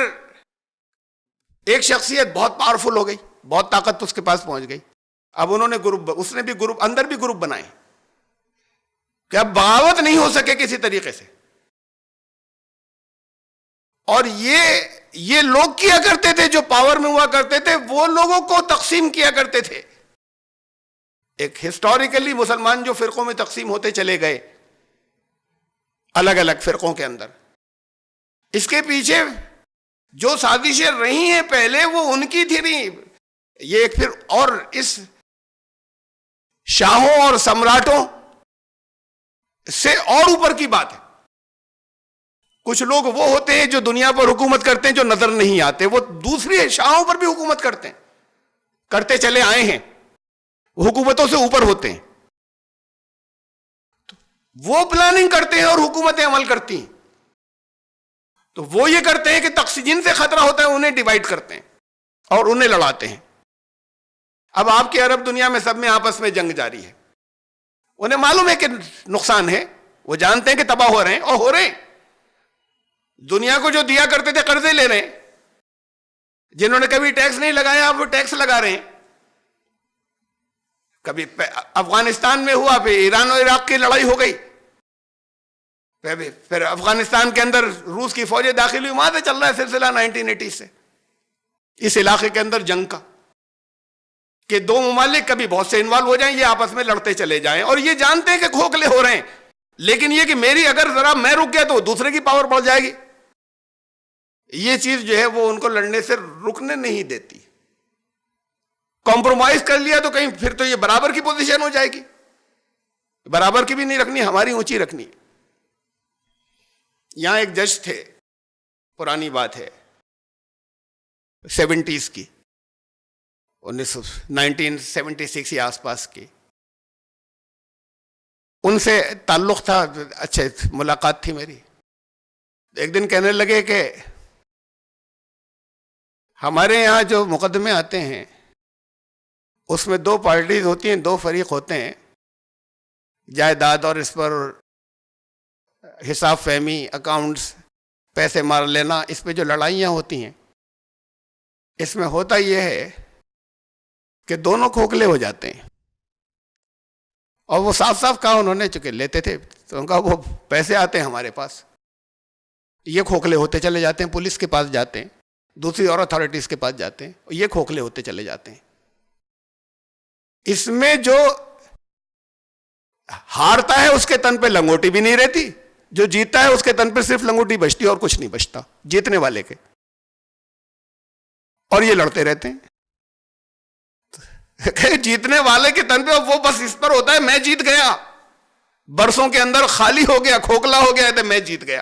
ایک شخصیت بہت پاورفل ہو گئی، بہت طاقت اس کے پاس پہنچ گئی. اب انہوں نے اس نے بھی گروپ، اندر بھی گروپ بنائے کہ اب بغاوت نہیں ہو سکے کسی طریقے سے. اور یہ لوگ کیا کرتے تھے جو پاور میں ہوا کرتے تھے، وہ لوگوں کو تقسیم کیا کرتے تھے. ایک ہسٹوریکلی مسلمان جو فرقوں میں تقسیم ہوتے چلے گئے الگ الگ فرقوں کے اندر، اس کے پیچھے جو سازشیں رہی ہیں پہلے وہ ان کی تھی نہیں. یہ ایک پھر اور اس شاہوں اور سمراٹوں سے اور اوپر کی بات ہے. کچھ لوگ وہ ہوتے ہیں جو دنیا پر حکومت کرتے ہیں جو نظر نہیں آتے، وہ دوسری شاہوں پر بھی حکومت کرتے ہیں، کرتے چلے آئے ہیں، وہ حکومتوں سے اوپر ہوتے ہیں. وہ پلاننگ کرتے ہیں اور حکومتیں عمل کرتی ہیں. تو وہ یہ کرتے ہیں کہ جن سے خطرہ ہوتا ہے انہیں ڈیوائیڈ کرتے ہیں اور انہیں لڑاتے ہیں. اب آپ کے عرب دنیا میں سب میں آپس میں جنگ جاری ہے. انہیں معلوم ہے کہ نقصان ہے، وہ جانتے ہیں کہ تباہ ہو رہے ہیں، اور ہو رہے ہیں. دنیا کو جو دیا کرتے تھے قرضے لے رہے ہیں. جنہوں نے کبھی ٹیکس نہیں لگایا اب وہ ٹیکس لگا رہے ہیں. کبھی افغانستان میں ہوا، پھر ایران اور عراق کی لڑائی ہو گئی، پھر افغانستان کے اندر روس کی فوجیں داخل ہوئی. وہاں سے چل رہا ہے سلسلہ 1980 سے اس علاقے کے اندر جنگ کا، کہ دو ممالک کبھی بہت سے انوالو ہو جائیں، یہ آپس میں لڑتے چلے جائیں، اور یہ جانتے ہیں کہ کھوکھلے ہو رہے ہیں، لیکن یہ کہ میری اگر ذرا میں رک گیا تو دوسرے کی پاور بڑھ جائے گی. یہ چیز جو ہے وہ ان کو لڑنے سے رکنے نہیں دیتی. کمپرومائز کر لیا تو کہیں پھر تو یہ برابر کی پوزیشن ہو جائے گی. برابر کی بھی نہیں رکھنی، ہماری اونچی رکھنی. یہاں ایک جج تھے، پرانی بات ہے، 70s کی، 1976 یا آس پاس کی. ان سے تعلق تھا، اچھا ملاقات تھی میری. ایک دن کہنے لگے کہ ہمارے یہاں جو مقدمے آتے ہیں اس میں دو پارٹیز ہوتی ہیں، دو فریق ہوتے ہیں، جائیداد اور اس پر حساب فہمی، اکاؤنٹس، پیسے مار لینا، اس پہ جو لڑائیاں ہوتی ہیں اس میں ہوتا یہ ہے کہ دونوں کھوکھلے ہو جاتے ہیں. اور وہ صاف صاف کہا انہوں نے، چونکہ لیتے تھے تو ان کا وہ پیسے آتے ہیں ہمارے پاس، یہ کھوکھلے ہوتے چلے جاتے ہیں، پولیس کے پاس جاتے ہیں، دوسری اور اتھارٹیز کے پاس جاتے ہیں، اور یہ کھوکھلے ہوتے چلے جاتے ہیں. اس میں جو ہارتا ہے اس کے تن پہ لنگوٹی بھی نہیں رہتی، جو جیتتا ہے اس کے تن پہ صرف لنگوٹی بچتی اور کچھ نہیں بچتا جیتنے والے کے. اور یہ لڑتے رہتے ہیں. جیتنے والے کے تن پہ وہ بس اس پر ہوتا ہے میں جیت گیا، برسوں کے اندر خالی ہو گیا، کھوکھلا ہو گیا تو میں جیت گیا.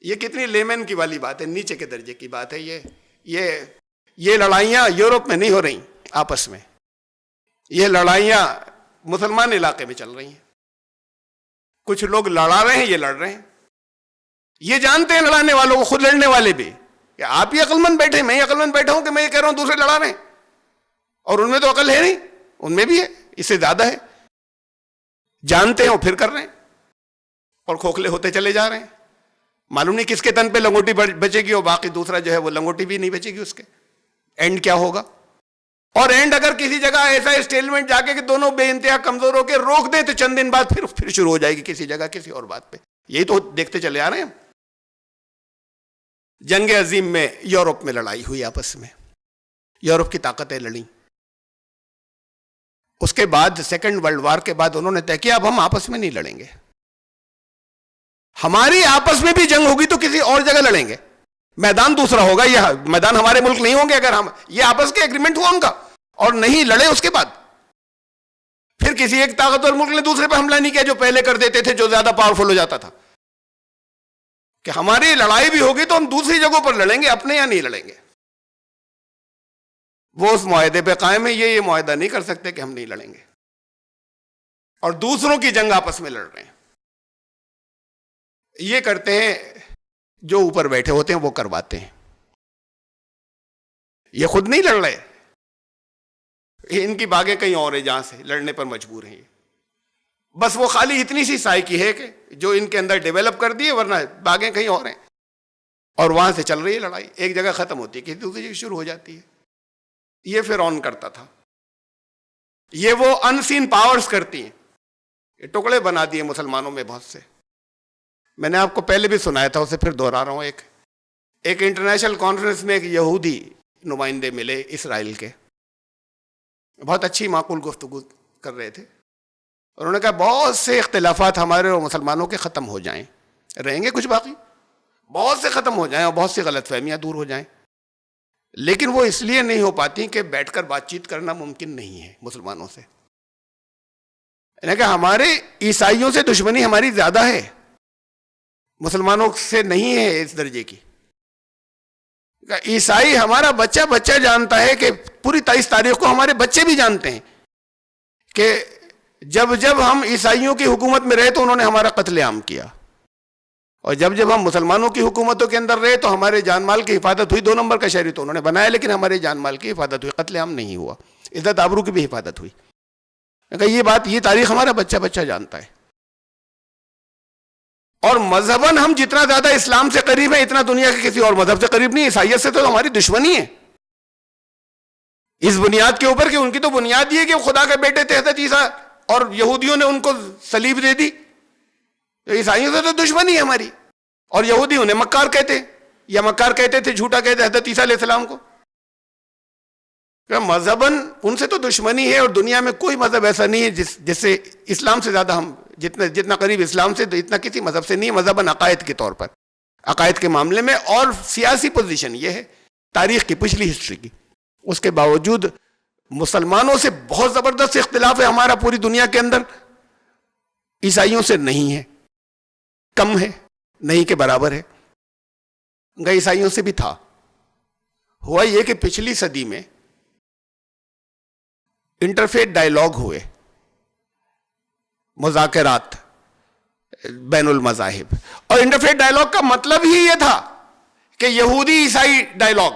یہ کتنی لیمن کی والی بات ہے، نیچے کے درجے کی بات ہے. یہ لڑائیاں یورپ میں نہیں ہو رہی آپس میں، یہ لڑائیاں مسلمان علاقے میں چل رہی ہیں. کچھ لوگ لڑا رہے ہیں، یہ لڑ رہے ہیں، یہ جانتے ہیں لڑانے والوں کو، خود لڑنے والے بھی، کہ آپ ہی عقل مند بیٹھے، میں ہی عقل مند بیٹھا ہوں کہ میں یہ کہہ رہا ہوں دوسرے لڑا رہے ہیں، اور ان میں تو عقل ہے نہیں، ان میں بھی ہے، اس سے زیادہ ہے. جانتے ہیں اور پھر کر رہے ہیں، اور کھوکھلے ہوتے چلے جا رہے ہیں. معلوم نہیں کس کے تن پہ لنگوٹی بچے گی، اور باقی دوسرا جو ہے وہ لنگوٹی بھی نہیں بچے گی. اس کے اینڈ کیا ہوگا؟ اور اینڈ اگر کسی جگہ ایسا اسٹیلمنٹ جا کے کہ دونوں بے انتہا کمزور ہو کے روک دیں تو چند دن بعد پھر شروع ہو جائے گی کسی جگہ کسی اور بات پہ. یہی تو دیکھتے چلے آ رہے ہیں. جنگ عظیم میں یورپ میں لڑائی ہوئی آپس میں، یورپ کی طاقتیں لڑیں. اس کے بعد سیکنڈ ورلڈ وار کے بعد انہوں نے طے کیا اب ہم آپس میں نہیں لڑیں گے، ہماری آپس میں بھی جنگ ہوگی تو کسی اور جگہ لڑیں گے، میدان دوسرا ہوگا، یہ میدان ہمارے ملک نہیں ہوں گے. اگر ہم یہ آپس کے ایگریمنٹ ہوا ان کا اور نہیں لڑے، اس کے بعد پھر کسی ایک طاقتور ملک نے دوسرے پہ حملہ نہیں کیا جو پہلے کر دیتے تھے، جو زیادہ پاورفل ہو جاتا تھا، کہ ہماری لڑائی بھی ہوگی تو ہم دوسری جگہوں پر لڑیں گے، اپنے یہاں نہیں لڑیں گے. وہ اس معاہدے پہ قائم ہے، یہ معاہدہ نہیں کر سکتے کہ ہم نہیں لڑیں گے، اور دوسروں کی جنگ آپس میں لڑ رہے ہیں. یہ کرتے ہیں جو اوپر بیٹھے ہوتے ہیں، وہ کرواتے ہیں. یہ خود نہیں لڑ رہے، ان کی باغیں کہیں اور ہیں جہاں سے لڑنے پر مجبور ہیں. بس وہ خالی اتنی سی سائے کی ہے کہ جو ان کے اندر ڈیولپ کر دیے، ورنہ باغیں کہیں اور ہیں، اور وہاں سے چل رہی ہے لڑائی. ایک جگہ ختم ہوتی ہے، کسی دوسری جگہ شروع ہو جاتی ہے. یہ فرعون کرتا تھا، یہ وہ انسین پاورز کرتی ہیں. یہ ٹکڑے بنا دیے مسلمانوں میں بہت سے. میں نے آپ کو پہلے بھی سنایا تھا، اسے پھر دوہرا رہا ہوں. ایک انٹرنیشنل کانفرنس میں ایک یہودی نمائندے ملے اسرائیل کے، بہت اچھی معقول گفتگو کر رہے تھے. انہوں نے کہا بہت سے اختلافات ہمارے اور مسلمانوں کے ختم ہو جائیں، رہیں گے کچھ باقی، بہت سے ختم ہو جائیں اور بہت سی غلط فہمیاں دور ہو جائیں، لیکن وہ اس لیے نہیں ہو پاتی کہ بیٹھ کر بات چیت کرنا ممکن نہیں ہے مسلمانوں سے. یعنی کہ ہمارے عیسائیوں سے دشمنی ہماری زیادہ ہے, مسلمانوں سے نہیں ہے اس درجے کی. عیسائی ہمارا بچہ بچہ جانتا ہے کہ پوری 23 تاریخ کو ہمارے بچے بھی جانتے ہیں کہ جب جب ہم عیسائیوں کی حکومت میں رہے تو انہوں نے ہمارا قتل عام کیا, اور جب جب ہم مسلمانوں کی حکومتوں کے اندر رہے تو ہمارے جان مال کی حفاظت ہوئی. 2 نمبر کا شہری تو انہوں نے بنایا, لیکن ہمارے جان مال کی حفاظت ہوئی, قتل عام نہیں ہوا, عزت آبرو کی بھی حفاظت ہوئی. یہ بات, یہ تاریخ ہمارا بچہ بچہ جانتا ہے. اور مذہباً ہم جتنا زیادہ اسلام سے قریب ہیں اتنا دنیا کے کسی اور مذہب سے قریب نہیں. عیسائیت سے تو ہماری دشمنی ہے اس بنیاد کے اوپر کہ ان کی تو بنیاد یہ ہے کہ وہ خدا کے بیٹے تھے حضرت عیسیٰ, اور یہودیوں نے ان کو صلیب دے دی. تو عیسائیوں سے تو دشمنی ہے ہماری, اور یہودی انہیں مکار کہتے, یا مکار کہتے تھے, جھوٹا کہتے حضرت عیسیٰ علیہ السلام کو. مذہباً ان سے تو دشمنی ہے, اور دنیا میں کوئی مذہب ایسا نہیں ہے جس سے اسلام سے زیادہ ہم جتنا قریب اسلام سے اتنا کسی مذہب سے نہیں ہے. مذہباً عقائد کے طور پر, عقائد کے معاملے میں, اور سیاسی پوزیشن یہ ہے تاریخ کی, پچھلی ہسٹری کی. اس کے باوجود مسلمانوں سے بہت زبردست اختلاف ہے ہمارا پوری دنیا کے اندر, عیسائیوں سے نہیں ہے, کم ہے, نہیں کے برابر ہے. عیسائیوں سے بھی تھا. ہوا یہ کہ پچھلی صدی میں انٹرفیتھ ڈائیلاگ ہوئے, مذاکرات بین المذاہب. اور انٹرفیتھ ڈائیلاگ کا مطلب ہی یہ تھا کہ یہودی عیسائی ڈائیلاگ.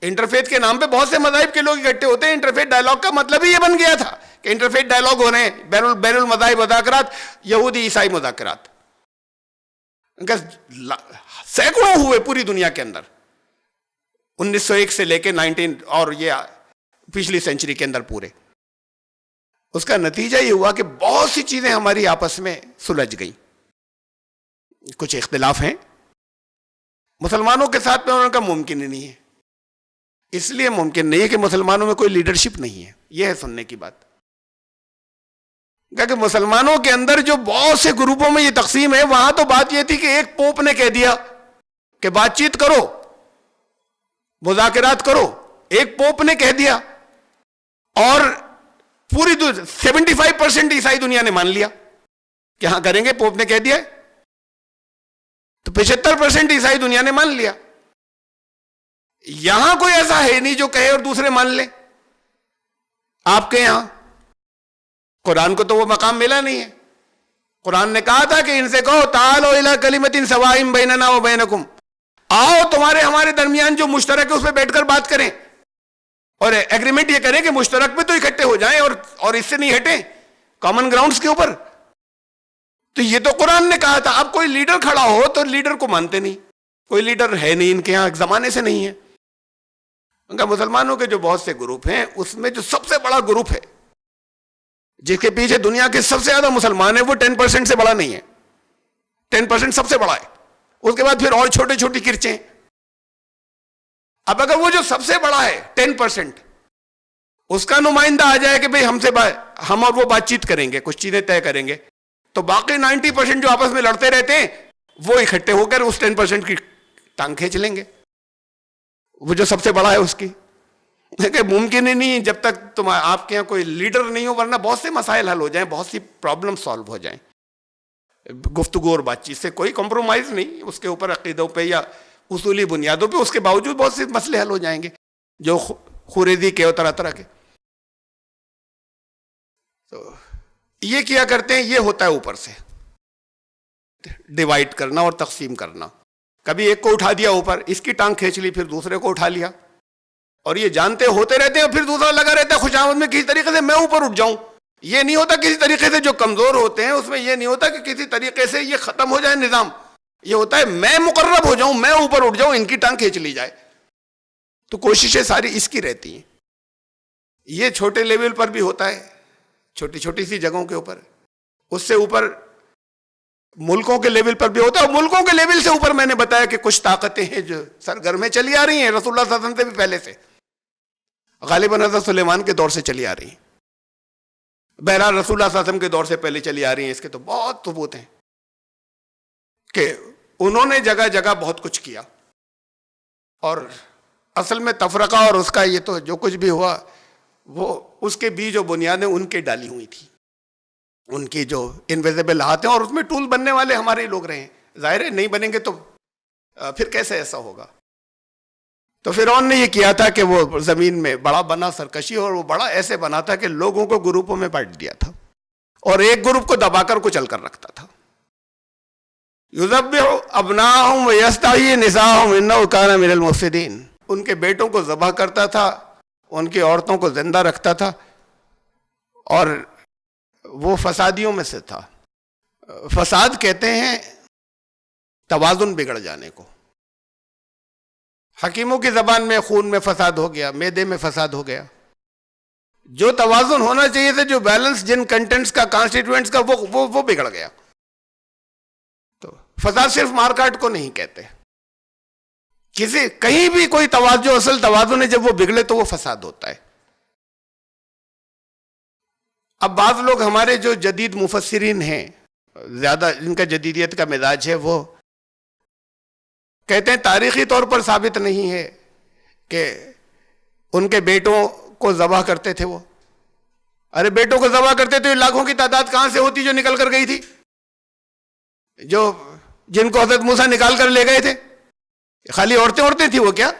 انٹرفیتھ کے نام پہ بہت سے مذاہب کے لوگ اکٹھے ہوتے ہیں. انٹرفیتھ ڈائیلاگ کا مطلب ہی یہ بن گیا تھا کہ انٹرفیتھ ڈائیلاگ ہو رہے ہیں, بین المذاہب مذاکرات, یہودی عیسائی مذاکرات. سینکڑوں ہوئے پوری دنیا کے اندر 1901 سے لے کے 19 اور یہ پچھلی سینچری کے اندر پورے. اس کا نتیجہ یہ ہوا کہ بہت سی چیزیں ہماری آپس میں سلجھ گئیں. کچھ اختلاف ہیں مسلمانوں کے ساتھ میں, ان کا ممکن ہی نہیں ہے. اس لیے ممکن نہیں ہے کہ مسلمانوں میں کوئی لیڈرشپ نہیں ہے. یہ ہے سننے کی بات. کہ مسلمانوں کے اندر جو بہت سے گروپوں میں یہ تقسیم ہے, وہاں تو بات یہ تھی کہ ایک پوپ نے کہہ دیا کہ بات چیت کرو, مذاکرات کرو. ایک پوپ نے کہہ دیا, اور پوری 75% عیسائی دنیا نے مان لیا کہ ہاں کریں گے, پوپ نے کہہ دیا. تو 75% عیسائی دنیا نے مان لیا. یہاں کوئی ایسا ہے نہیں جو کہے اور دوسرے مان لیں. آپ کے یہاں قرآن کو تو وہ مقام ملا نہیں ہے. قرآن نے کہا تھا کہ ان سے کہو تعالوا الی کلمۃ سواء بیننا و بینکم, آؤ تمہارے ہمارے درمیان جو مشترک ہے اس پہ بیٹھ کر بات کریں, اور ایگریمنٹ یہ کریں کہ مشترک پہ تو اکٹھے ہو جائیں اور اس سے نہیں ہٹیں, کامن گراؤنڈز کے اوپر. تو یہ تو قرآن نے کہا تھا. اب کوئی لیڈر کھڑا ہو تو لیڈر کو مانتے نہیں. کوئی لیڈر ہے نہیں ان کے یہاں, ایک زمانے سے نہیں ہے. ان کا مسلمانوں کے جو بہت سے گروپ ہیں, اس میں جو سب سے بڑا گروپ ہے جس کے پیچھے دنیا کے سب سے زیادہ مسلمان ہیں, وہ 10% سے بڑا نہیں ہے. 10% سب سے بڑا ہے. اس کے بعد پھر اور چھوٹے چھوٹی کرچیں. اب اگر وہ جو سب سے بڑا ہے 10%, اس کا نمائندہ آ جائے کہ بھئی ہم اور وہ بات چیت کریں گے, کچھ چیزیں طے کریں گے, تو باقی 90% جو آپس میں لڑتے رہتے ہیں وہ اکٹھے ہو کر اس 10% کی ٹانگ کھینچ لیں گے, وہ جو سب سے بڑا ہے اس کی. کہ ممکن ہی نہیں جب تک آپ کے یہاں کوئی لیڈر نہیں ہو, ورنہ بہت سے مسائل حل ہو جائیں, بہت سی پرابلم سالو ہو جائیں گفتگو اور بات چیت سے. کوئی کمپرومائز نہیں اس کے اوپر, عقیدوں پہ یا اصولی بنیادوں پہ. اس کے باوجود بہت سے مسئلے حل ہو جائیں گے جو خوریزی کے اور طرح طرح کے. تو یہ کیا کرتے ہیں, یہ ہوتا ہے اوپر سے ڈیوائڈ کرنا اور تقسیم کرنا. کبھی ایک کو اٹھا دیا اوپر, اس کی ٹانگ کھینچ لی, پھر دوسرے کو اٹھا لیا, اور یہ جانتے ہوتے رہتے ہیں. اور پھر دوسرا لگا رہتا ہے خوشامد میں کسی طریقے سے میں اوپر اٹھ جاؤں. یہ نہیں ہوتا کسی طریقے سے, جو کمزور ہوتے ہیں اس میں یہ نہیں ہوتا کہ کسی طریقے سے یہ ختم ہو جائے نظام. یہ ہوتا ہے میں مقرب ہو جاؤں, میں اوپر اٹھ جاؤں, ان کی ٹانگ کھینچ لی جائے. تو کوششیں ساری اس کی رہتی ہیں. یہ چھوٹے لیول پر بھی ہوتا ہے, چھوٹی چھوٹی سی جگہوں کے اوپر. اس سے اوپر ملکوں کے لیول پر بھی ہوتا ہے. اور ملکوں کے لیول سے اوپر میں نے بتایا کہ کچھ طاقتیں ہیں جو سرگرمیں چلی آ رہی ہیں رسول اللہ صلی اللہ علیہ وسلم سے بھی پہلے سے, غالباً حضرت سلیمان کے دور سے چلی آ رہی ہیں. بہرحال رسول اللہ صلی اللہ علیہ وسلم کے دور سے پہلے چلی آ رہی ہیں. اس کے تو بہت ثبوت ہیں کہ انہوں نے جگہ جگہ بہت کچھ کیا, اور اصل میں تفرقہ اور اس کا یہ تو جو کچھ بھی ہوا وہ اس کے بیج و بنیادیں ان کے ڈالی ہوئی تھی، ان کی جو انویزیبل ہاتھ ہیں، اور اس میں ٹول بننے والے ہمارے لوگ رہے ہیں۔ ظاہر ہے نہیں بنیں گے تو پھر کیسے ایسا ہوگا؟ تو فرعون نے یہ کیا تھا کہ وہ زمین میں بڑا بنا سرکشی، اور وہ بڑا ایسے بنا تھا کہ لوگوں کو گروپوں میں بانٹ دیا تھا اور ایک گروپ کو دبا کر کچل کر رکھتا تھا۔ یذبح ابناءہم ویستحیی نساءہم انہ کان من المفسدین، ان کے بیٹوں کو ذبح کرتا تھا، ان کی عورتوں کو زندہ رکھتا تھا، اور وہ فسادیوں میں سے تھا۔ فساد کہتے ہیں توازن بگڑ جانے کو۔ حکیموں کی زبان میں خون میں فساد ہو گیا، معدے میں فساد ہو گیا۔ جو توازن ہونا چاہیے تھا، جو بیلنس جن کنٹینٹس کا، کانسٹیٹوئنٹس کا، وہ بگڑ گیا۔ تو فساد صرف مار کاٹ کو نہیں کہتے، کہیں بھی کوئی توازن، اصل توازن ہے جب وہ بگڑے تو وہ فساد ہوتا ہے۔ اب بعض لوگ ہمارے جو جدید مفسرین ہیں، زیادہ جن کا جدیدیت کا مزاج ہے، وہ کہتے ہیں تاریخی طور پر ثابت نہیں ہے کہ ان کے بیٹوں کو ذبح کرتے تھے وہ۔ ارے بیٹوں کو ذبح کرتے تو لاکھوں کی تعداد کہاں سے ہوتی جو نکل کر گئی تھی، جن کو حضرت موسیٰ نکال کر لے گئے تھے؟ خالی عورتیں تھی وہ؟ کیا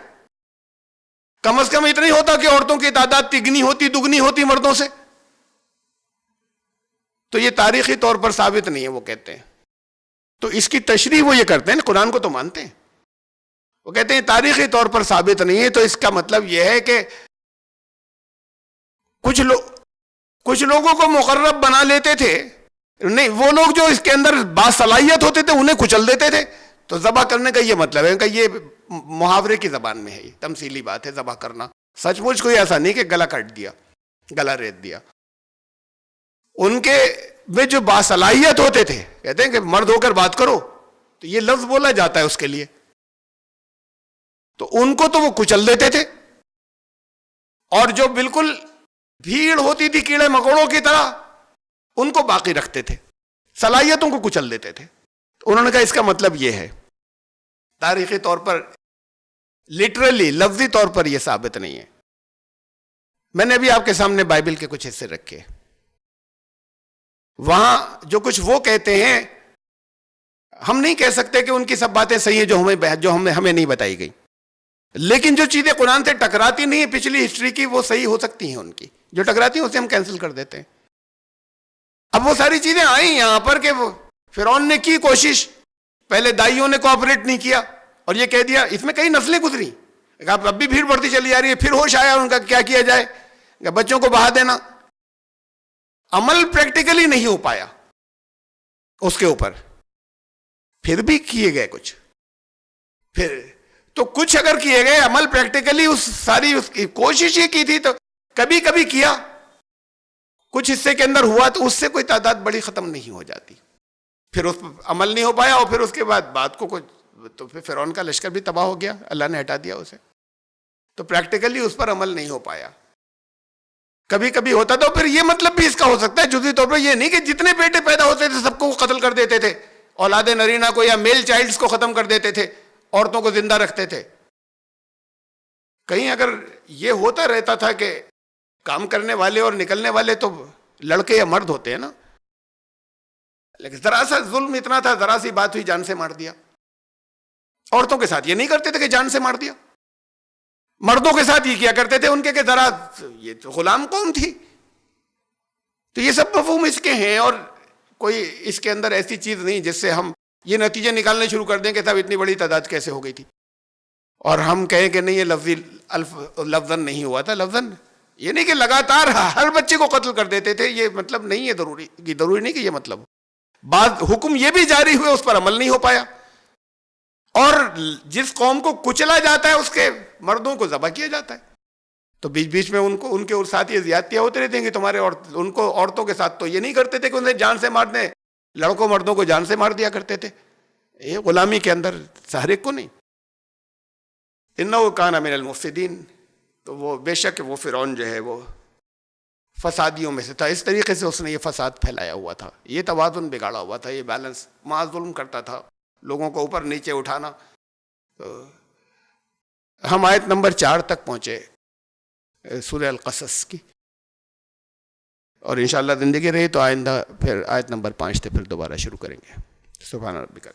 کم از کم اتنا ہی ہوتا کہ عورتوں کی تعداد تگنی ہوتی، دگنی ہوتی مردوں سے؟ تو یہ تاریخی طور پر ثابت نہیں ہے، وہ کہتے ہیں۔ تو اس کی تشریح وہ یہ کرتے ہیں، قرآن کو تو مانتے ہیں، وہ کہتے ہیں تاریخی طور پر ثابت نہیں ہے۔ تو اس کا مطلب یہ ہے کہ کچھ لوگوں کو مقرب بنا لیتے تھے، نہیں وہ لوگ جو اس کے اندر باصلاحیت ہوتے تھے انہیں کچل دیتے تھے۔ تو ذبح کرنے کا یہ مطلب ہے کہ یہ محاورے کی زبان میں ہے، یہ تمثیلی بات ہے ذبح کرنا۔ سچ مچ کوئی ایسا نہیں کہ گلا کاٹ دیا، گلا ریت دیا۔ ان کے میں جو باصلاحیت ہوتے تھے، کہتے ہیں کہ مرد ہو کر بات کرو، تو یہ لفظ بولا جاتا ہے اس کے لیے، تو ان کو تو وہ کچل دیتے تھے، اور جو بالکل بھیڑ ہوتی تھی کیڑے مکوڑوں کی طرح ان کو باقی رکھتے تھے، صلاحیتوں کو کچل دیتے تھے۔ انہوں نے کہا اس کا مطلب یہ ہے، تاریخی طور پر لٹرلی لفظی طور پر یہ ثابت نہیں ہے۔ میں نے ابھی آپ کے سامنے بائبل کے کچھ حصے رکھے، وہاں جو کچھ وہ کہتے ہیں، ہم نہیں کہہ سکتے کہ ان کی سب باتیں صحیح ہیں جو ہمیں نہیں بتائی گئی، لیکن جو چیزیں قرآن سے ٹکراتی نہیں ہیں پچھلی ہسٹری کی، وہ صحیح ہو سکتی ہیں۔ ان کی جو ٹکراتی ہیں اسے ہم کینسل کر دیتے ہیں۔ اب وہ ساری چیزیں آئیں یہاں پر کہ وہ فرعون نے کی کوشش، پہلے دائیوں نے کوآپریٹ نہیں کیا اور یہ کہہ دیا، اس میں کئی نسلیں گزری، اب بھی بھیڑ بڑھتی چلی جا رہی ہے، پھر ہوش آیا ان کا کیا کیا جائے، بچوں کو بہا دینا۔ عمل پریکٹیکلی نہیں ہو پایا اس کے اوپر، پھر بھی کیے گئے کچھ، پھر تو کچھ اگر کیے گئے عمل پریکٹیکلی، اس کی کوشش یہ کی تھی تو کبھی کبھی کیا، کچھ حصے کے اندر ہوا، تو اس سے کوئی تعداد بڑی ختم نہیں ہو جاتی۔ پھر اس پر عمل نہیں ہو پایا، اور پھر اس کے بعد بات کو تو پھر فرعون کا لشکر بھی تباہ ہو گیا، اللہ نے ہٹا دیا اسے، تو پریکٹیکلی اس پر عمل نہیں ہو پایا۔ کبھی کبھی ہوتا تو پھر یہ مطلب بھی اس کا ہو سکتا ہے جزوی طور پر، یہ نہیں کہ جتنے بیٹے پیدا ہوتے تھے سب کو قتل کر دیتے تھے، اولاد نرینہ کو یا میل چائلڈز کو ختم کر دیتے تھے، عورتوں کو زندہ رکھتے تھے۔ کہیں اگر یہ ہوتا رہتا تھا کہ کام کرنے والے اور نکلنے والے تو لڑکے یا مرد ہوتے ہیں نا، لیکن ذرا سا ظلم اتنا تھا، ذرا سی بات ہوئی جان سے مار دیا۔ عورتوں کے ساتھ یہ نہیں کرتے تھے کہ جان سے مار دیا، مردوں کے ساتھ یہ کیا کرتے تھے ان کے کہ ذرا، یہ تو غلام قوم تھی۔ تو یہ سب مفہوم اس کے ہیں، اور کوئی اس کے اندر ایسی چیز نہیں جس سے ہم یہ نتیجے نکالنے شروع کر دیں کہ صاحب اتنی بڑی تعداد کیسے ہو گئی تھی، اور ہم کہیں کہ نہیں یہ لفظی لفظاً نہیں ہوا تھا۔ لفظاً یہ نہیں کہ لگاتار ہر بچے کو قتل کر دیتے تھے، یہ مطلب نہیں ہے، ضروری نہیں کہ یہ مطلب۔ بعض حکم یہ بھی جاری ہوئے، اس پر عمل نہیں ہو پایا، اور جس قوم کو کچلا جاتا ہے اس کے مردوں کو ذبح کیا جاتا ہے، تو بیچ بیچ میں ان کے ساتھ یہ زیادتیاں ہوتے رہتے ہیں کہ تمہارے ان کو عورتوں کے ساتھ تو یہ نہیں کرتے تھے کہ انہیں جان سے مارنے، لڑکوں مردوں کو جان سے مار دیا کرتے تھے، یہ غلامی کے اندر ہر ایک کو نہیں۔ انہ کان من المفسدین، تو وہ بے شک وہ فرعون جو ہے وہ فسادیوں میں سے تھا، اس طریقے سے اس نے یہ فساد پھیلایا ہوا تھا، یہ توازن بگاڑا ہوا تھا، یہ بیلنس، ظلم کرتا تھا، لوگوں کو اوپر نیچے اٹھانا۔ تو ہم آیت نمبر 4 تک پہنچے سورہ القصص کی، اور انشاءاللہ زندگی رہی تو آئندہ پھر آیت نمبر 5 سے پھر دوبارہ شروع کریں گے. سبحان ربک.